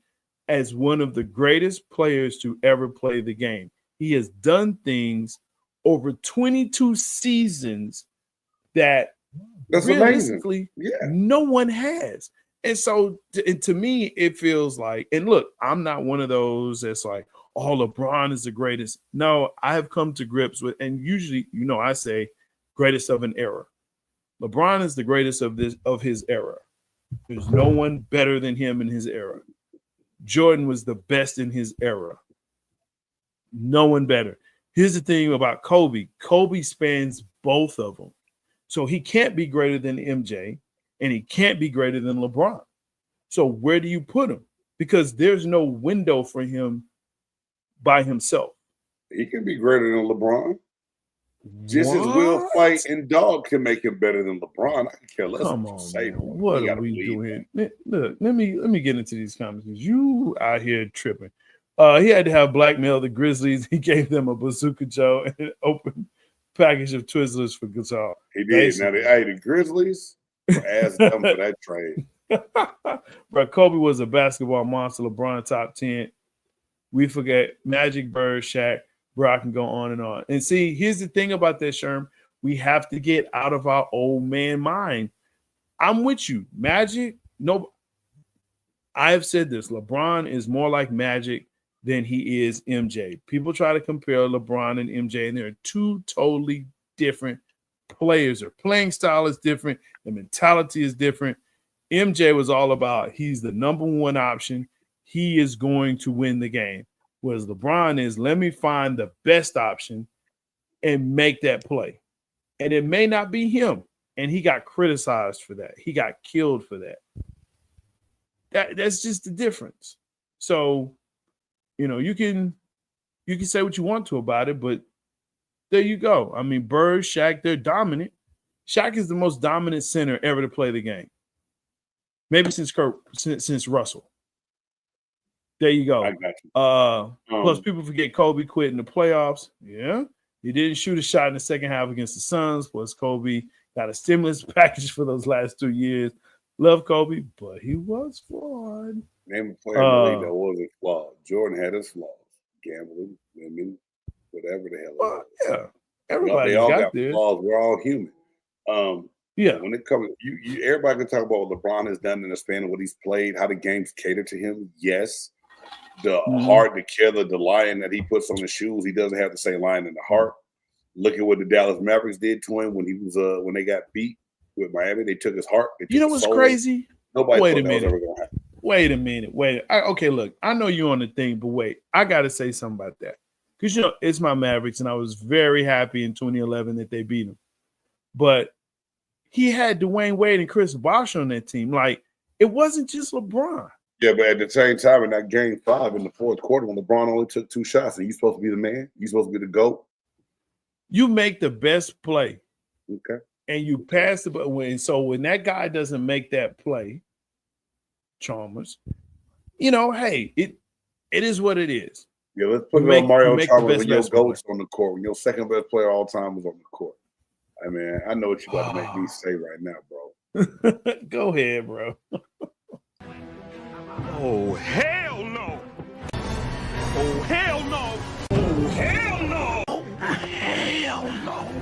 C: as one of the greatest players to ever play the game. He has done things over 22 seasons that realistically no one has. And so to me, it feels like, and look, I'm not one of those that's like, oh, LeBron is the greatest. No, I have come to grips with, and usually, I say greatest of an era. LeBron is the greatest of his era. There's no one better than him in his era. Jordan was the best in his era. No one better. Here's the thing about Kobe. Kobe spans both of them. So he can't be greater than MJ, and he can't be greater than LeBron. So where do you put him? Because there's no window for him by himself.
D: He can be greater than LeBron. Just as Will Fight and Dog can make him better than LeBron. I can care less.
C: Come on, man. What are we doing? Look, let me get into these comments. You out here tripping. He had to have blackmailed the Grizzlies. He gave them a Bazooka Joe and an open package of Twizzlers for Gasol.
D: He did. Now, the Grizzlies were ass dumb for that trade.
C: Bro, Kobe was a basketball monster. LeBron top 10. We forget Magic, Bird, Shaq. Bro, I can go on and on. And see, here's the thing about that, Sherm. We have to get out of our old man mind. I'm with you. Magic, no. I have said this. LeBron is more like Magic than he is MJ. People try to compare LeBron and MJ, and they're two totally different players. Their playing style is different. The mentality is different. MJ was all about he's the number one option. He is going to win the game. Whereas LeBron is, let me find the best option and make that play. And it may not be him. And he got criticized for that. He got killed for that. That's just the difference. So, you can say what you want to about it, but there you go. I mean, Bird, Shaq, they're dominant. Shaq is the most dominant center ever to play the game. Maybe since Russell. There you go.
D: I got you.
C: Plus, people forget Kobe quit in the playoffs. Yeah. He didn't shoot a shot in the second half against the Suns. Plus, Kobe got a stimulus package for those last 2 years. Love Kobe, but he was flawed.
D: Name a player in the league that wasn't flawed. Jordan had his flaws. Gambling, women, whatever the hell it was.
C: Yeah. Everybody
D: they all
C: got
D: there. Flaws. We're all human.
C: Yeah.
D: When it comes, everybody can talk about what LeBron has done in the span of what he's played, how the games cater to him. Yes. The heart, the killer, the lion that he puts on his shoes, he doesn't have the same lion in the heart. Look at what the Dallas Mavericks did to him when he was when they got beat with Miami. They took his heart.
C: You know what's crazy?
D: Nobody
C: Wait
D: thought
C: a
D: that was
C: minute.
D: ever going to happen.
C: Wait a minute. Okay, look, I know you're on the thing, but wait, I got to say something about that. Because, it's my Mavericks, and I was very happy in 2011 that they beat them. But he had Dwayne Wade and Chris Bosh on that team. Like, it wasn't just LeBron.
D: Yeah, but at the same time, in that game 5 in the fourth quarter, when LeBron only took 2 shots, and you're supposed to be the man, you're supposed to be the GOAT.
C: You make the best play.
D: Okay.
C: And you pass the ball. So when that guy doesn't make that play, Chalmers, hey, it is what it is.
D: Yeah, let's put it on Mario Chalmers when your GOAT's on the court, when your second best player all time was on the court. I mean, I know what you about to make me say right now, bro.
C: Go ahead, bro.
F: Oh, hell no. Oh, hell no. Oh, hell no. Oh, hell no.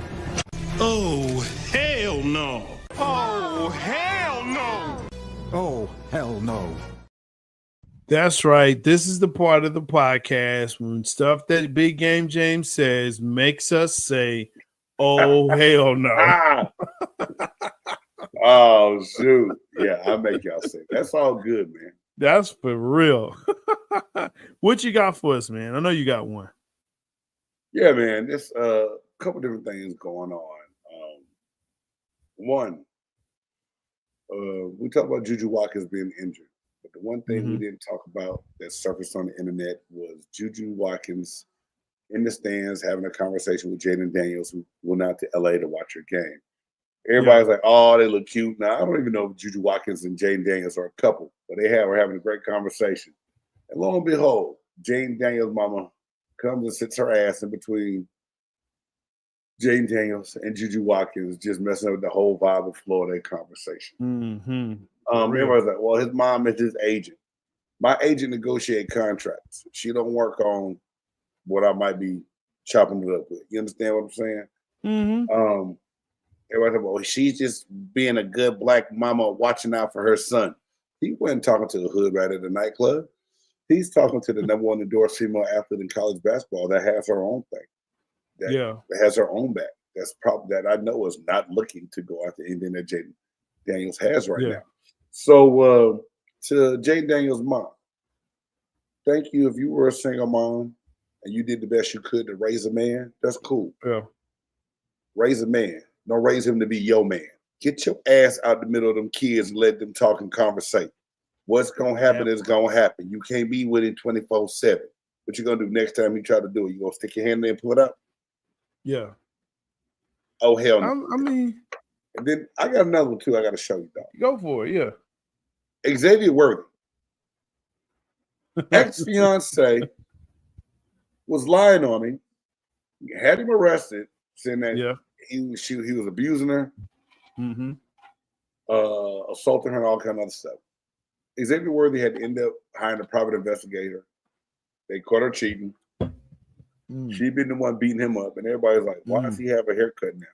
F: Oh, hell no. Oh, hell no.
G: Oh, hell no.
C: That's right. This is the part of the podcast when stuff that Big Game James says makes us say, oh, hell no.
D: Oh, shoot. Yeah, I make y'all say. That's all good, man.
C: That's for real. What you got for us, man? I know you got one.
D: Yeah, man. There's a couple different things going on. One, we talked about Juju Watkins being injured. But the one thing we didn't talk about that surfaced on the internet was Juju Watkins in the stands having a conversation with Jayden Daniels, who went out to LA to watch your game. Everybody's like, oh, they look cute. Now, I don't even know if Juju Watkins and Jayden Daniels are a couple, but were having a great conversation. And lo and behold, Jayden Daniels' mama comes and sits her ass in between Jayden Daniels and Juju Watkins, just messing up with the whole vibe of flow of that conversation. Everybody's like, well, his mom is his agent. My agent negotiates contracts. She don't work on what I might be chopping it up with. You understand what I'm saying? Everybody's like, well, she's just being a good black mama watching out for her son. He wasn't talking to the hood rat at the nightclub. He's talking to the number one endorsed female athlete in college basketball that has her own thing. That has her own back. That's probably that I know is not looking to go after anything that Jayden Daniels has right now. So to Jayden Daniels' mom, thank you. If you were a single mom and you did the best you could to raise a man, that's cool.
C: Yeah.
D: Raise a man. Don't raise him to be your man. Get your ass out the middle of them kids and let them talk and conversate. What's going to happen is going to happen. You can't be with him 24/7. What you going to do next time you try to do it? You going to stick your hand in and pull it up?
C: Yeah.
D: Oh, hell no.
C: I mean.
D: And then I got another one, too, I got to show you, dog.
C: Go for it, yeah.
D: Xavier Worthy. ex-fiance was lying on him, had him arrested, saying that he was abusing her, assaulting her, and all kind of other stuff. Xavier Worthy had to end up hiring a private investigator. They caught her cheating. She'd been the one beating him up, and everybody's like, why does he have a haircut now?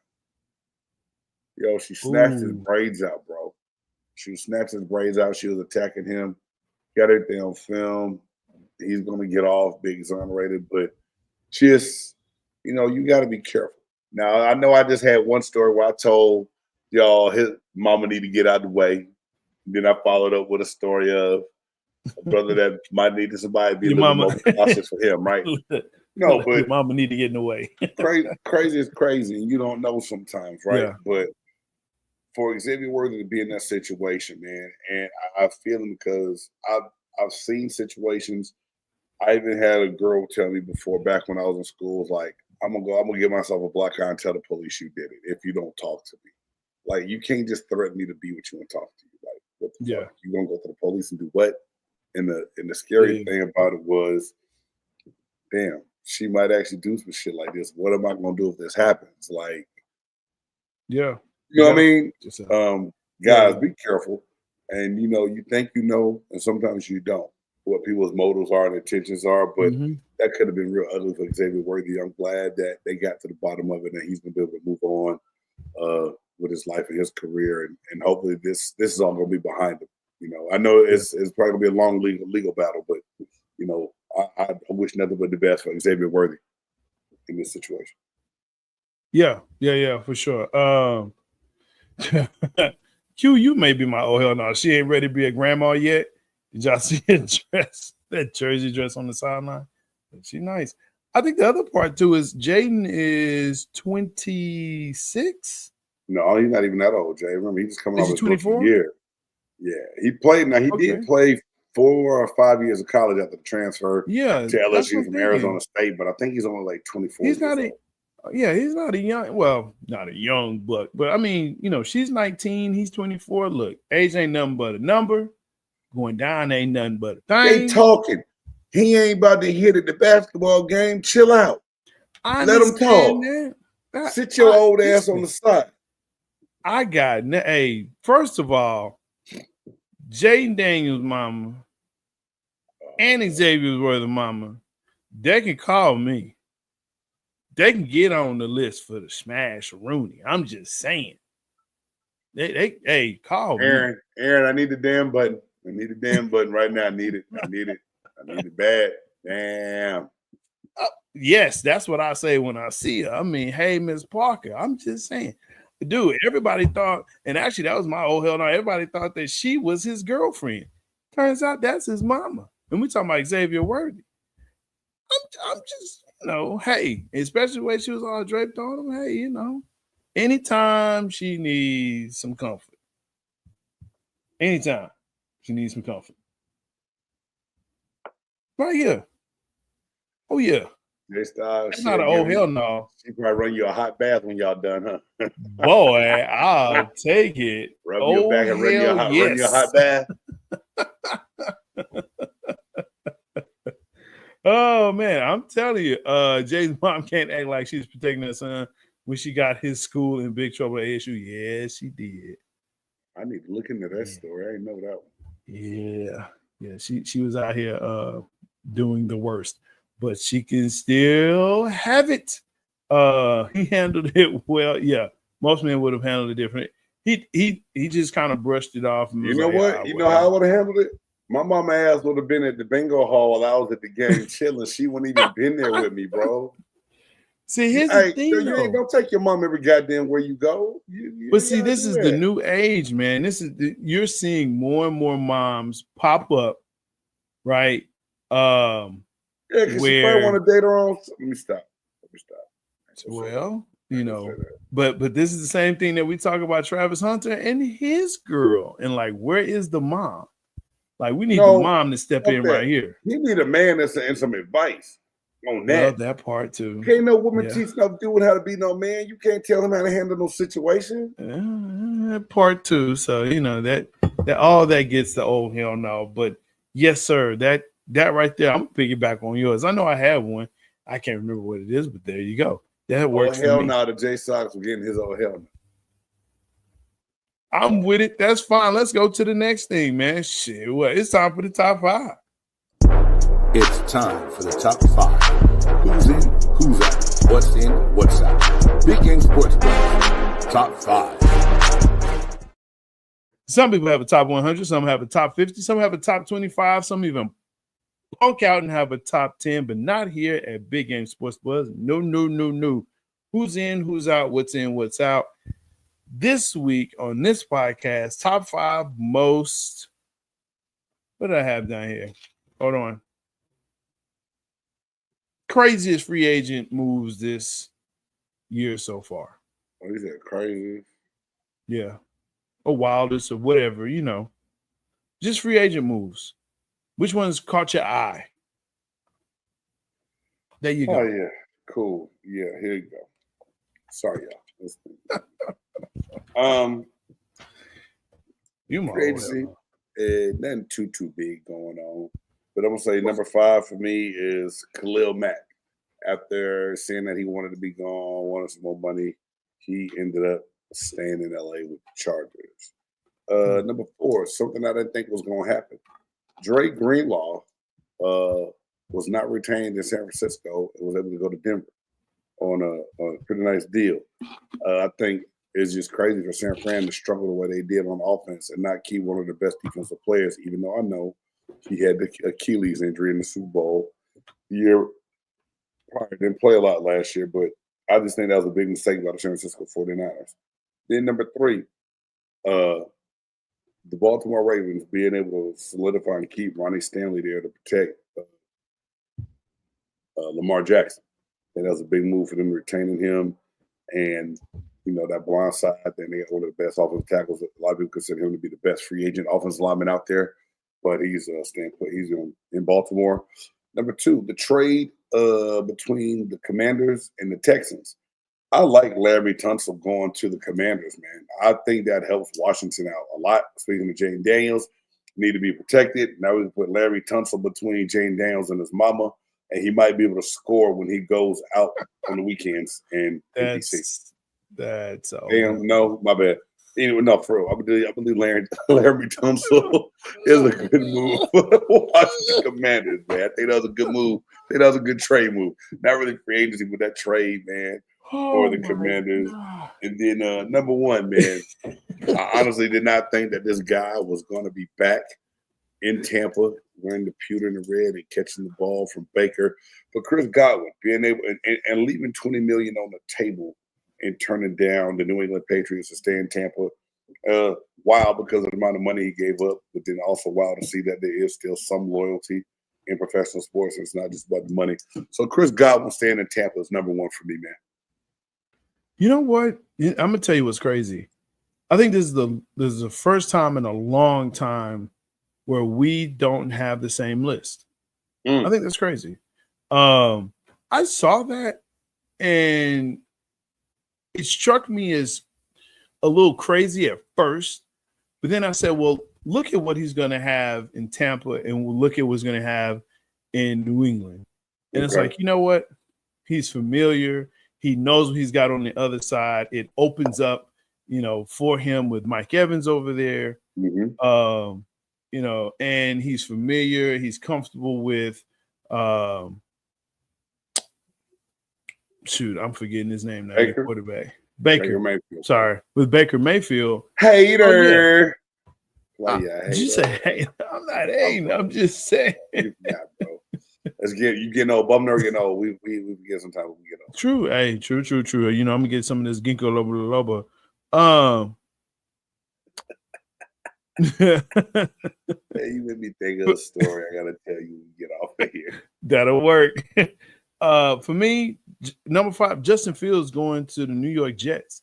D: Yo, she snatched his braids out, bro. She snatched his braids out. She was attacking him. Got everything on film. He's going to get off, big exonerated, but just, you got to be careful. Now, I know I just had one story where I told y'all his mama need to get out of the way. Then I followed up with a story of a brother that might need somebody to be a little more cautious for him, right? No, but
C: your mama need to get in the way.
D: crazy is crazy, and you don't know sometimes, right? Yeah. But for Xavier Worthy to be in that situation, man, and I feel him because I've seen situations. I even had a girl tell me before, back when I was in school, like, I'm gonna give myself a black eye and tell the police you did it if you don't talk to me. Like, you can't just threaten me to be with you and talk to you. Like, what the fuck? You gonna go to the police and do what? And the scary thing about it was, damn, she might actually do some shit like this. What am I gonna do if this happens? Like, you know what I mean? Guys, be careful. And you think and sometimes you don't. What people's motives are and intentions are, but that could have been real ugly for Xavier Worthy. I'm glad that they got to the bottom of it and he's gonna be able to move on with his life and his career, and hopefully this is all gonna be behind him. I know it's probably gonna be a long legal battle, but I wish nothing but the best for Xavier Worthy in this situation. Yeah,
C: for sure. Q, you may be my hell no. She ain't ready to be a grandma yet. Did y'all see that jersey dress on the sideline? She nice. I think the other part too is Jayden is 26.
D: No, he's not even that old, Jay. Remember, he's just coming off his 24 year. Yeah, he played. Now he did play 4 or 5 years of college after the transfer. To LSU from Arizona State, but I think he's only like 24.
C: He's not he's not a young. Well, not a young buck, but I mean, she's 19. He's 24. Look, age ain't nothing but a number. Going down ain't nothing but a thing.
D: They talking. He ain't about to hit at the basketball game. Chill out. Let him talk. Sit your old ass on the side.
C: First of all, Jayden Daniels' mama and Xavier Worthy mama, they can call me. They can get on the list for the Smash Rooney. I'm just saying. They call me.
D: Aaron, I need the damn button. I need the damn button right now. I need it. I need it bad. Damn.
C: Yes, that's what I say when I see her. I mean, hey, Miss Parker. I'm just saying. Dude, everybody thought, and actually that was my old hell no. Everybody thought that she was his girlfriend. Turns out that's his mama. And we talking about Xavier Worthy. I'm just, hey, especially when she was all draped on him, hey, anytime she needs some comfort. Anytime she needs some comfort. Right here. Oh, yeah. That's not an old hell no.
D: She probably run you a hot bath when y'all done, huh?
C: Boy, I'll take it.
D: Rub your back and run you a hot bath.
C: Oh, man, I'm telling you, Jay's mom can't act like she's protecting her son when she got his school in big trouble at ASU. Yeah, she did.
D: I need to look into that story. I didn't know that one.
C: Yeah, she was out here doing the worst, but she can still have it. He handled it well. Yeah, most men would have handled it different. He just kind of brushed it off. And
D: you know what? You know how I would have handled it? My mama ass would have been at the bingo hall. I was at the game chilling. She wouldn't even been there with me, bro.
C: See, here's the thing,
D: though. Don't take your mom every goddamn where you go.
C: But see, this is the new age, man. You're seeing more and more moms pop up, right?
D: Yeah, because she probably want to date her own. Let me stop.
C: Well, but this is the same thing that we talk about Travis Hunter and his girl. And like, where is the mom? Like, we need the mom to step in right here.
D: You need a man that's and some advice on that.
C: Well, that part too.
D: Can't no woman teach no dude how to be no man. You can't tell him how to handle no situation.
C: Part two. So that all that gets the old hell no. But yes, sir, that that right there, I'm piggyback on yours. I know I have one. I can't remember what it is, but there you go. That works for me.
D: No, the J-Stogs were getting his hell no.
C: I'm with it. That's fine. Let's go to the next thing, man. Shit, what? It's time for the top 5.
E: It's time for the top 5. Who's in, who's out, what's in, what's out. Big Game Sports Buzz, top 5.
C: Some people have a top 100. Some have a top 50. Some have a top 25. Some even punk out and have a top 10, but not here at Big Game Sports Buzz. No. Who's in, who's out, what's in, what's out. This week on this podcast, top 5 most. What did I have down here? Hold on. Craziest free agent moves this year so far.
D: Oh, you said crazy?
C: Yeah. Or wildest or whatever, Just free agent moves. Which ones caught your eye? There you go.
D: Oh, yeah. Cool. Yeah, here you go. Sorry, y'all.
C: You
D: crazy. Nothing too big going on. But I'm going to say number 5 for me is Khalil Mack. After saying that he wanted to be gone, wanted some more money, he ended up staying in LA with the Chargers. Number 4, something I didn't think was going to happen. Dre Greenlaw was not retained in San Francisco and was able to go to Denver on a pretty nice deal. I think it's just crazy for San Fran to struggle the way they did on offense and not keep one of the best defensive players, even though I know he had the Achilles injury in the Super Bowl the year prior. Didn't play a lot last year, but I just think that was a big mistake by the San Francisco 49ers. Then number 3, the Baltimore Ravens being able to solidify and keep Ronnie Stanley there to protect Lamar Jackson. And that was a big move for them retaining him. And, that blind side, then they got one of the best offensive tackles. A lot of people consider him to be the best free agent offensive lineman out there. But he's staying put. He's in Baltimore. Number 2, the trade between the Commanders and the Texans. I like Larry Tunsil going to the Commanders, man. I think that helps Washington out a lot. Speaking of Jayden Daniels, need to be protected. Now we can put Larry Tunsil between Jayden Daniels and his mama, and he might be able to score when he goes out on the weekends. And
C: that's
D: damn, no, my bad. Anyway, no, for real. I believe Larry Tunsil is a good move for the Washington Commanders, man. I think that was a good move. I think that was a good trade move. Not really free agency, but that trade, man. For the Commanders. God. And then number 1, man, I honestly did not think that this guy was going to be back in Tampa wearing the pewter and the red and catching the ball from Baker. But Chris Godwin being able and leaving $20 million on the table and turning down the New England Patriots to stay in Tampa. Wild because of the amount of money he gave up, but then also wild to see that there is still some loyalty in professional sports. It's not just about the money. So Chris Godwin staying in Tampa is number 1 for me, man.
C: You know what? I'm gonna tell you what's crazy. I think this is the first time in a long time where we don't have the same list. I think that's crazy. I saw that and it struck me as a little crazy at first, but then I said, well, look at what he's gonna have in Tampa and we'll look at what he's gonna have in New England. And it's like, you know what? He's familiar. He knows what he's got on the other side. It opens up, for him with Mike Evans over there. And he's familiar. He's comfortable with I'm forgetting his name now.
D: Baker?
C: Quarterback. Baker
D: Mayfield.
C: Sorry. With Baker Mayfield.
D: Hater.
C: Did you say hater? I'm not hating. I'm just saying.
D: Bro. You getting old. I'm never getting old. We get sometimes we get old.
C: True. Hey, true. I'm gonna get some of this ginkgo loba.
D: Hey, you made me think of a story I gotta tell you when we get off of here.
C: That'll work. For me, number 5, Justin Fields going to the New York Jets.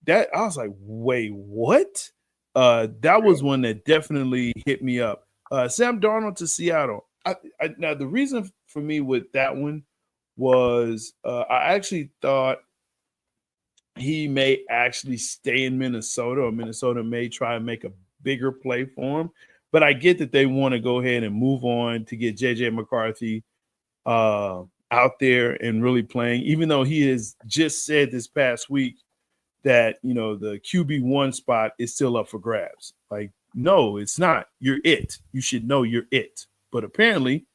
C: That I was like, wait, what? That was one that definitely hit me up. Sam Darnold to Seattle. Now the reason for me with that one was I actually thought he may actually stay in Minnesota, or Minnesota may try and make a bigger play for him. But I get that they want to go ahead and move on to get J.J. McCarthy out there and really playing, even though he has just said this past week that, the QB1 spot is still up for grabs. Like, no, it's not. You're it. You should know you're it. But apparently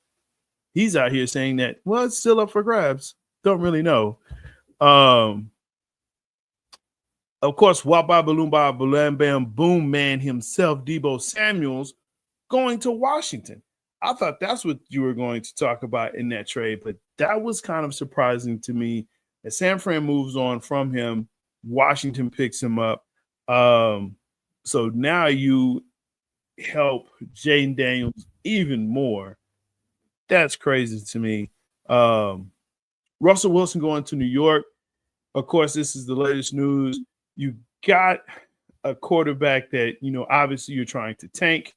C: he's out here saying that, well, it's still up for grabs. Don't really know. Of course, Wapa Balloomba Balam Bam Boom Man himself, Debo Samuels, going to Washington. I thought that's what you were going to talk about in that trade, but that was kind of surprising to me. As San Fran moves on from him, Washington picks him up. So now you help Jayden Daniels even more. That's crazy to me. Russell Wilson going to New York. Of course, this is the latest news. You got a quarterback that, obviously you're trying to tank.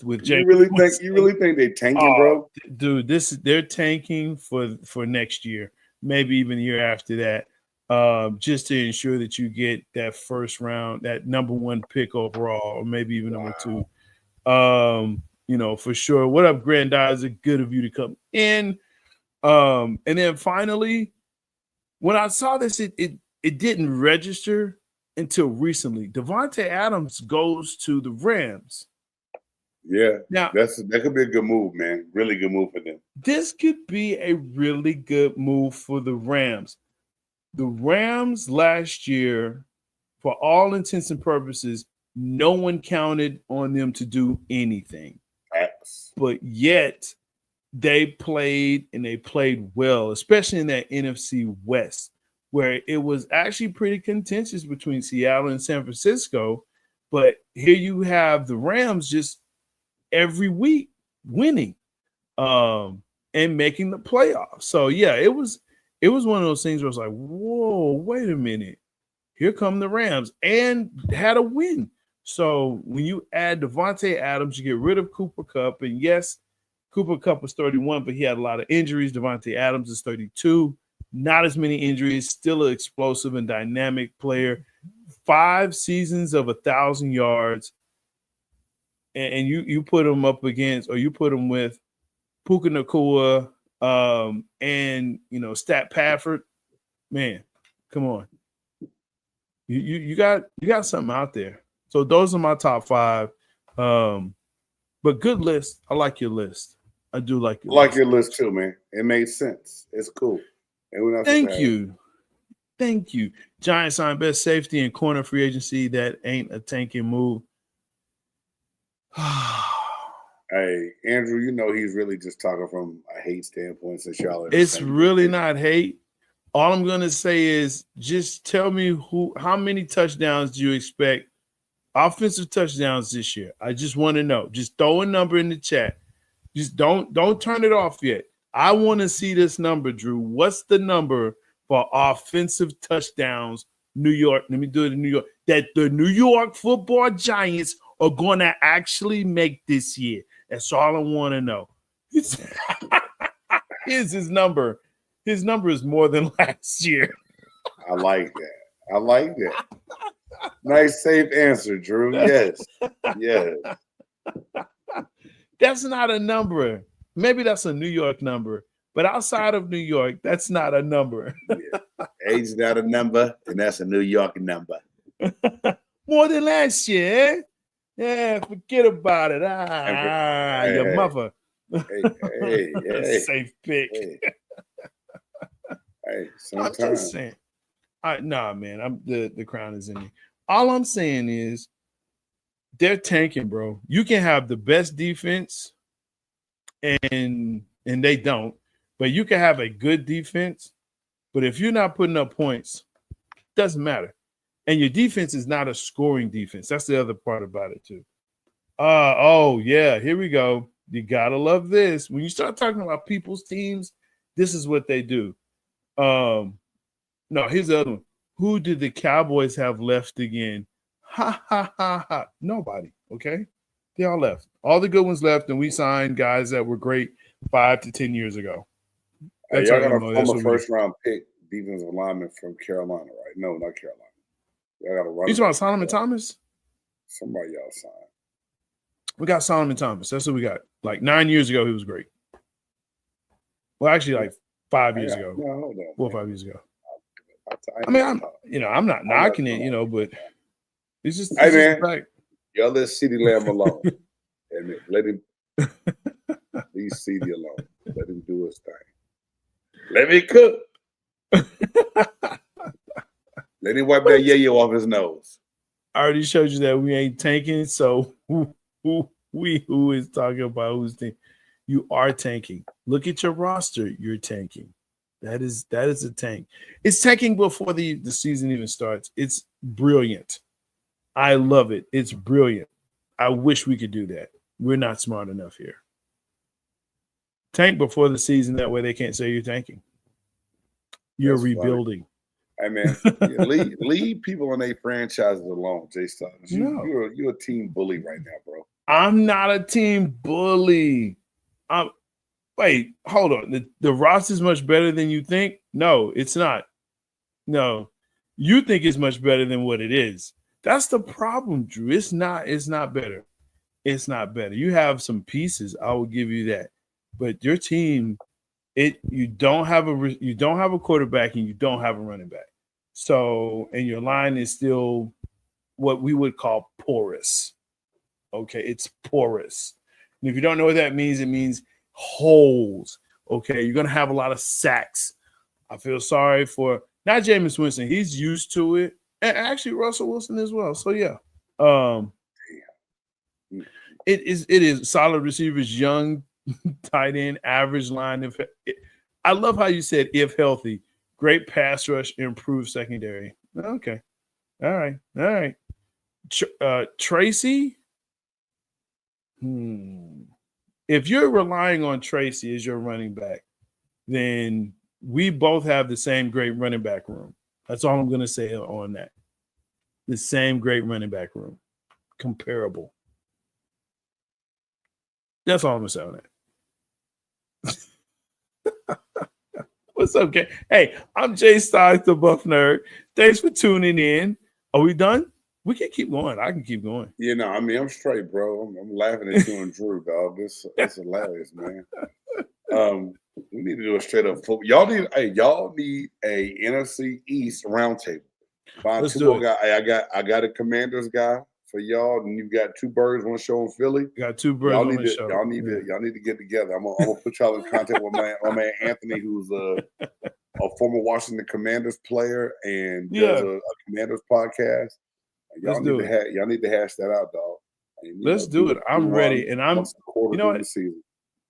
C: With Jay,
D: you really think they tanking, bro?
C: Dude, they're tanking for next year, maybe even the year after that, just to ensure that you get that first round, that number 1 pick overall, or maybe even number 2. For sure. What up, Grandizer? Good of you to come in. And then finally, when I saw this, it didn't register until recently. Devontae Adams goes to the Rams.
D: Yeah,
C: now
D: that could be a good move, man. Really good move for them.
C: This could be a really good move for the Rams. The Rams last year, for all intents and purposes, no one counted on them to do anything. But yet they played, and they played well, especially in that NFC West, where it was actually pretty contentious between Seattle and San Francisco. But here you have the Rams just every week winning and making the playoffs. So, yeah, it was one of those things where I was like, whoa, wait a minute. Here come the Rams, and had a win. So when you add Devontae Adams, you get rid of Cooper Kupp. And, yes, Cooper Kupp was 31, but he had a lot of injuries. Devontae Adams is 32. Not as many injuries, still an explosive and dynamic player. 5 seasons of 1,000 yards. And you put him up against, or you put him with Puka Nacua and, Stat Pafford. Man, come on. You got something out there. So those are my top 5. But good list. I like your list. I do like your list.
D: Your list too, man. It made sense. It's cool.
C: Thank you. Thank you. Giants sign best safety and corner free agency. That ain't a tanking move.
D: Hey, Andrew, he's really just talking from a hate standpoint since y'all are.
C: It's really not hate. All I'm gonna say is just tell me how many touchdowns do you expect, offensive touchdowns this year? I just want to know. Just throw a number in the chat. Just don't turn it off yet. I want to see this number, Drew. What's the number for offensive touchdowns, New York? Let me do it in New York. That the New York Football Giants are going to actually make this year. That's all I want to know. Here's his number. His number is more than last year.
D: I like that. Nice, safe answer, Drew. Yes.
C: That's not a number. Maybe that's a New York number. But outside of New York, that's not a number.
D: Yeah. Age is not a number, and that's a New York number.
C: More than last year. Yeah, forget about it. Your mother.
D: Hey.
C: Safe pick.
D: Hey,
C: I'm just saying. Nah, man. The crown is in me. All I'm saying is they're tanking, bro. You can have the best defense, and they don't. But you can have a good defense, but if you're not putting up points, it doesn't matter. And your defense is not a scoring defense. That's the other part about it, too. Here we go. You got to love this. When you start talking about people's teams, this is what they do. No, here's the other one. Who did the Cowboys have left again? Ha. Nobody, okay? They all left. All the good ones left, and we signed guys that were great 5 to 10 years ago.
D: That's y'all got a former first-round pick, defensive lineman from Carolina, right? No, not Carolina. Y'all got to run.
C: You talking about Solomon Thomas?
D: Somebody y'all signed.
C: We got Solomon Thomas. That's what we got. Like 9 years ago, he was great. Well, actually, like 5 years ago.
D: No, hold on.
C: 4 or 5 years ago.
D: I'm
C: not knocking it, but it's just
D: hey, man.
C: Just like,
D: y'all let CeeDee Lamb alone. And let him leave CeeDee alone. Let him do his thing. Let me cook. Let him wipe that yayo off his nose.
C: I already showed you that we ain't tanking. So who is talking about who's tanking? You are tanking. Look at your roster. You're tanking. That is a tank. It's tanking before the season even starts. It's brilliant. I love it. It's brilliant. I wish we could do that. We're not smart enough here. Tank before the season. That way they can't say you're tanking. You're
D: That's
C: rebuilding.
D: Funny. Hey, man, leave people on their franchises alone, J-Stogs. You're a team bully right now, bro.
C: I'm not a team bully. Wait, hold on. The roster's much better than you think? No, it's not. No. You think it's much better than what it is. That's the problem, Drew. It's not better. It's not better. You have some pieces, I will give you that. But your team, you don't have a quarterback and you don't have a running back. So, and your line is still what we would call porous. Okay, it's porous. And if you don't know what that means, it means holes. Okay, you're going to have a lot of sacks. I feel sorry for not Jameis Winston. He's used to it. And actually Russell Wilson as well. So, yeah. It is solid receivers, young tight end, average line. I love how you said if healthy, great pass rush, improved secondary. Okay. All right. Tracy. If you're relying on Tracy as your running back, then we both have the same great running back room. That's all I'm going to say on that. The same great running back room. Comparable. That's all I'm going to say on that. What's up, Ken? Hey, I'm J-Stogs, the Buff Nerd. Thanks for tuning in. Are we done? We can keep going. I can keep going.
D: I'm straight, bro. I'm laughing at you and Drew, dog. It's hilarious, man. We need to do a straight up football. Y'all need a NFC East roundtable. Find two more guys. I got a Commanders guy for y'all, and you've got two birds, one show in Philly.
C: Got two birds on the show.
D: Y'all need to get together. I'm gonna put y'all in contact with my man Anthony, who's a former Washington Commanders player and does a Commanders podcast. Y'all need to hash that out, dog. And,
C: Let's do it. I'm ready, and I'm. You know what?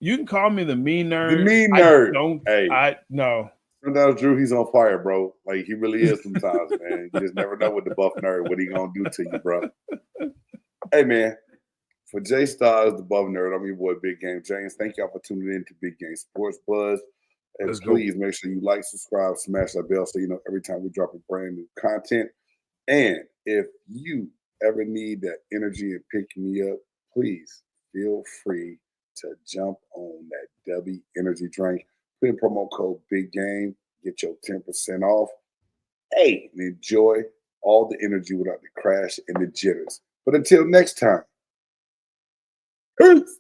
C: You can call me the mean nerd.
D: The mean nerd.
C: I no.
D: Sometimes Drew, he's on fire, bro. Like he really is sometimes, man. You just never know with the Buff Nerd what he gonna do to you, bro. Hey, man. For J-Stogs, the Buff Nerd, I'm your boy Big Game James. Thank y'all for tuning in to Big Game Sports Buzz. And please make sure you like, subscribe, smash that bell so you know every time we drop a brand new content. And if you ever need that energy and pick me up, please feel free to jump on that W Energy drink. Put in promo code Big Game, get your 10% off. Hey, and enjoy all the energy without the crash and the jitters. But until next time, peace.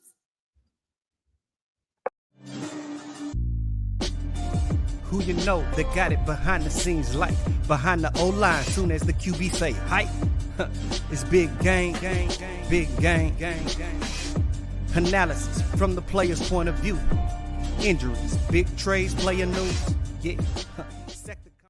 B: Who you know that got it behind the scenes like behind the O-line soon as the QB say hype. It's big game, big game. Analysis from the player's point of view. Injuries, big trades, player news. Yeah.